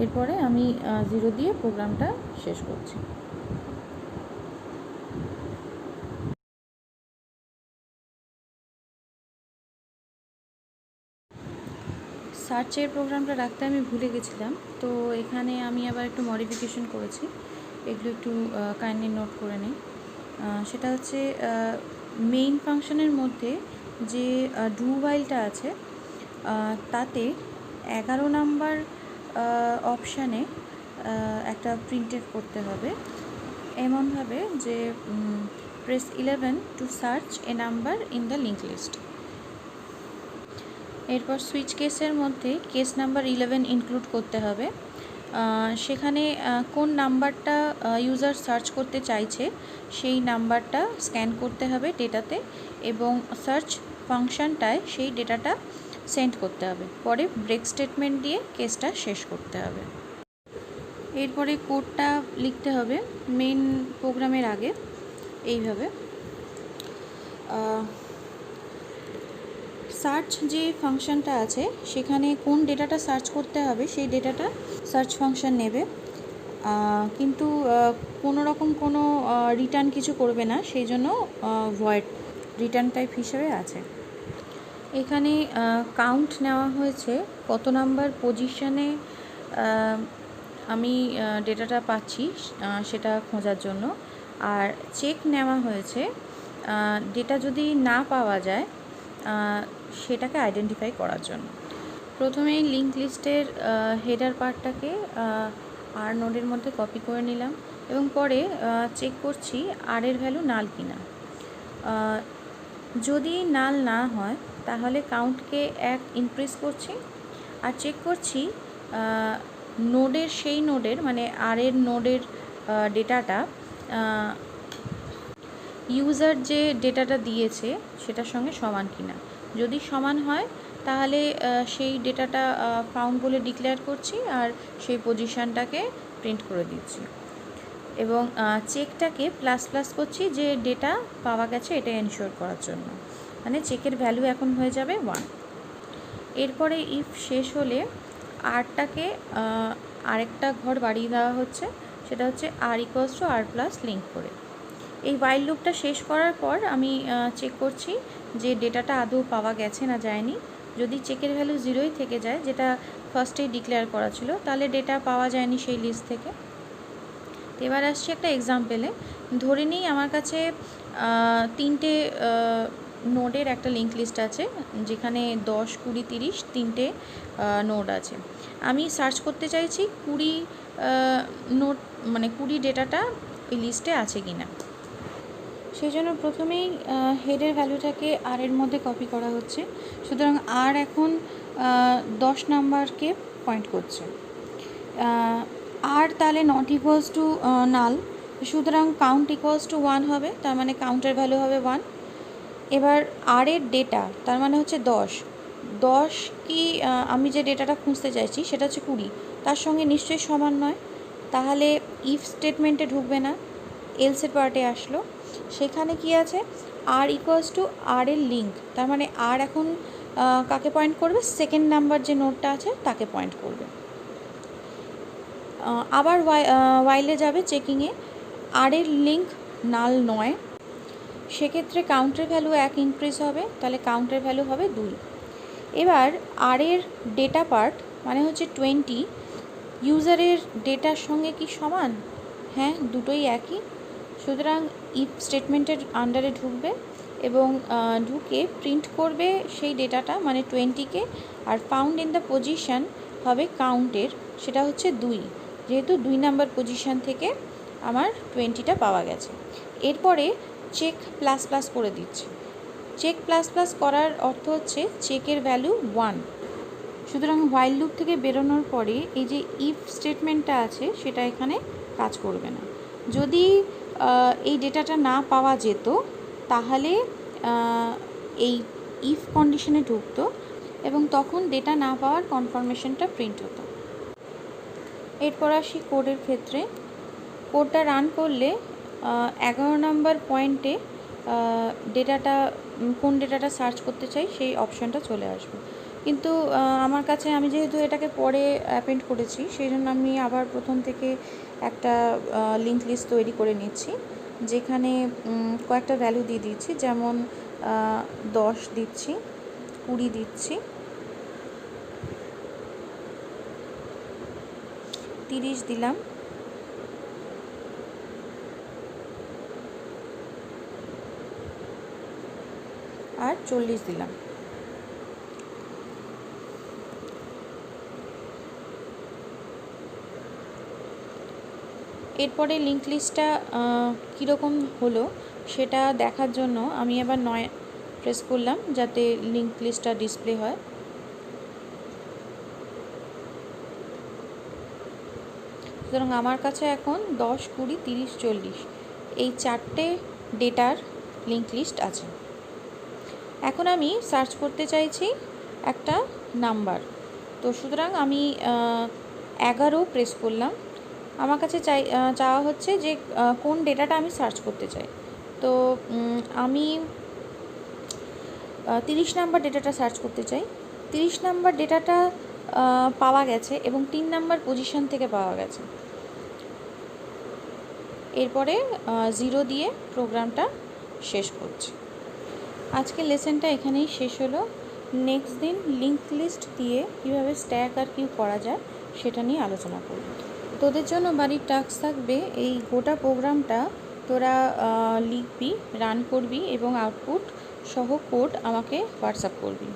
এরপরে আমি 0 দিয়ে প্রোগ্রামটা শেষ করছি। সার্চের প্রোগ্রামটা রাখতে আমি ভুলে গেছিলাম, তো এখানে আমি আবার একটু মডিফিকেশন করেছি, এগুলো একটু কাইন্ডলি নোট করে নিই। সেটা হচ্ছে মেইন ফাংশনের মধ্যে যে ডু ওয়াইলটা আছে তাতে 11 নাম্বার অপশানে একটা প্রিন্টএফ করতে হবে এমনভাবে যে press 11 to search a number in the link list. এরপর সুইচ কেসের মধ্যে কেস নাম্বার 11 ইনক্লুড করতে হবে। সেখানে কোন নাম্বারটা ইউজার সার্চ করতে চাইছে সেই নাম্বারটা স্ক্যান করতে হবে ডেটাতে, এবং সার্চ ফাংশানটায় সেই ডেটাটা সেন্ড করতে হবে। পরে ব্রেক স্টেটমেন্ট দিয়ে কেসটা শেষ করতে হবে। এরপরে কোডটা লিখতে হবে মেইন প্রোগ্রামের আগে এইভাবে। সার্চ যে ফাংশানটা আছে সেখানে কোন ডেটাটা সার্চ করতে হবে সেই ডেটাটা সার্চ ফাংশান নেবে, কিন্তু কোনো রকম কোনো রিটার্ন কিছু করবে না, সেই জন্য ভয়েড রিটার্ন টাইপ হিসেবে আছে। এখানে কাউন্ট নেওয়া হয়েছে কত নাম্বার পজিশনে আমি ডেটাটা পাচ্ছি সেটা খোঁজার জন্য, আর চেক নেওয়া হয়েছে ডেটা যদি না পাওয়া যায় সেটাকে আইডেন্টিফাই করার জন্য। প্রথমেই লিঙ্ক লিস্টের হেডার পার্টটাকে আর নোডের মধ্যে কপি করে নিলাম, এবং পরে চেক করছি আর এর ভ্যালু নাল কিনা। যদি নাল না হয় তাহলে কাউন্টকে 1 ইনক্রিজ করছি, আর চেক করছি নোডের সেই নোডের মানে আর এর নোডের ডেটাটা ইউজার যে ডেটাটা দিয়েছে সেটার সঙ্গে সমান কিনা। যদি সমান হয় তাহলে সেই ডেটাটা ফাউন্ড বলে ডিক্লেয়ার করছি আর সেই পজিশানটাকে প্রিন্ট করে দিচ্ছি, এবং চেকটাকে প্লাস প্লাস করছি যে ডেটা পাওয়া গেছে এটা এনশিওর করার জন্য, মানে চেকের ভ্যালু এখন হয়ে যাবে 1। এরপরে ইফ শেষ হলে আরটাকে আরেকটা ঘর বাড়িয়ে দেওয়া হচ্ছে, সেটা হচ্ছে R equals to R plus link করে। এই ওয়াইল লুপটা শেষ করার পর আমি চেক করছি যে ডেটাটা আদৌ পাওয়া গেছে না যায়নি। যদি চেকের ভ্যালু 0ই থেকে যায়, যেটা ফার্স্টেই ডিক্লেয়ার করা ছিল, তাহলে ডেটা পাওয়া যায়নি সেই লিস্ট থেকে। এবার আসছি একটা এক্সাম্পলে। ধরে নিই আমার কাছে 3টে নোডের একটা লিঙ্ক লিস্ট আছে, যেখানে 10, 20, 30 3টে নোড আছে। আমি সার্চ করতে চাইছি 20 নোড মানে 20 ডেটাটা ওই লিস্টে আছে কি না। সেই জন্য প্রথমেই হেডের ভ্যালুটাকে আর এর মধ্যে কপি করা হচ্ছে, সুতরাং আর এখন 10 নাম্বারকে পয়েন্ট করছে। আর তাহলে নট ইকুয়ালস টু নাল, সুতরাং কাউন্ট ইকুয়ালস টু 1 হবে, তার মানে কাউন্টের ভ্যালু হবে 1। এবার আর এর ডেটা তার মানে হচ্ছে 10 কি আমি যে ডেটাটা খুঁজতে চাইছি সেটা হচ্ছে 20, তার সঙ্গে নিশ্চয়ই সমান নয়, তাহলে ইফ স্টেটমেন্টে ঢুকবে না, এলসের পার্টে আসলো। সেখানে কি আছে আর ইকুয়ালস টু আর এর লিঙ্ক, তার মানে আর এখন কাকে পয়েন্ট করবে, সেকেন্ড নাম্বার যে নোটটা আছে তাকে পয়েন্ট করবে। আবার ওয়াইলে যাবে চেকিংয়ে, আর এর লিঙ্ক নাল নয়, সেক্ষেত্রে কাউন্টের ভ্যালু 1 ইনক্রিজ হবে, তাহলে কাউন্টের ভ্যালু হবে 2। এবার আর এর ডেটা পার্ট মানে হচ্ছে 20 ইউজারের ডেটার সঙ্গে কি সমান, হ্যাঁ দুটোই একই, সুতরাং ইফ স্টেটমেন্টের আন্ডারে ঢুকবে এবং ঢুকে প্রিন্ট করবে সেই ডেটাটা, মানে 20কে। আর ফাউন্ড ইন দ্য পজিশান হবে কাউন্টের, সেটা হচ্ছে 2, যেহেতু 2 নাম্বার পজিশান থেকে আমার 20টা পাওয়া গেছে। এরপরে চেক প্লাস প্লাস করে দিচ্ছে। চেক প্লাস প্লাস করার অর্থ হচ্ছে চেকের ভ্যালু 1। সুতরাং হোয়াইল লুপ থেকে বেরোনোর পরে এই যে ইফ স্টেটমেন্টটা আছে সেটা এখানে কাজ করবে না। যদি এই ডেটাটা না পাওয়া যেত তাহলে এই ইফ কন্ডিশনে ঢুকতো এবং তখন ডেটা না পাওয়ার কনফার্মেশনটা প্রিন্ট হতো। এরপর আসি কোডের ক্ষেত্রে। কোডটা রান করলে 11 নম্বর পয়েন্টে ডেটাটা, কোন ডেটাটা সার্চ করতে চাই সেই অপশানটা চলে আসবে। কিন্তু আমার কাছে, আমি যেহেতু এটাকে পরে অ্যাপেন্ড করেছি, সেই জন্য আমি আবার প্রথম থেকে একটা লিঙ্ক লিস্ট তৈরি করে নিচ্ছি, যেখানে কয়েকটা ভ্যালু দিয়ে দিচ্ছি, যেমন 10 দিচ্ছি, 20 দিচ্ছি, 30 দিলাম, আর 40 দিলাম। এরপরে লিঙ্ক লিস্টটা কীরকম হলো সেটা দেখার জন্য আমি আবার 9 প্রেস করলাম, যাতে লিঙ্ক লিস্টটা ডিসপ্লে হয়। সুতরাং আমার কাছে এখন 10, 20, 30, 40 এই 4টে ডেটার লিঙ্ক লিস্ট আছে। এখন আমি সার্চ করতে চাইছি একটা নাম্বার, তো সুতরাং আমি 11 প্রেস করলাম। আমার কাছে চাওয়া হচ্ছে যে কোন ডেটাটা আমি সার্চ করতে চাই। তো আমি 30 নাম্বার ডেটাটা সার্চ করতে চাই। 30 নাম্বার ডেটাটা পাওয়া গেছে এবং 3 নাম্বার পজিশন থেকে পাওয়া গেছে। এরপরে 0 দিয়ে প্রোগ্রামটা শেষ করছি। আজকের লেসনটা এখানেই শেষ হলো। নেক্সট দিন লিঙ্ক লিস্ট দিয়ে কীভাবে স্ট্যাক আর কিউ করা যায় সেটা নিয়ে আলোচনা করব। তোদের জন্য বাড়ির টাস্ক থাকবে, এই গোটা প্রোগ্রামটা তোরা লিখবি, রান করবি এবং আউটপুট সহ কোড আমাকে হোয়াটসঅ্যাপ করবি।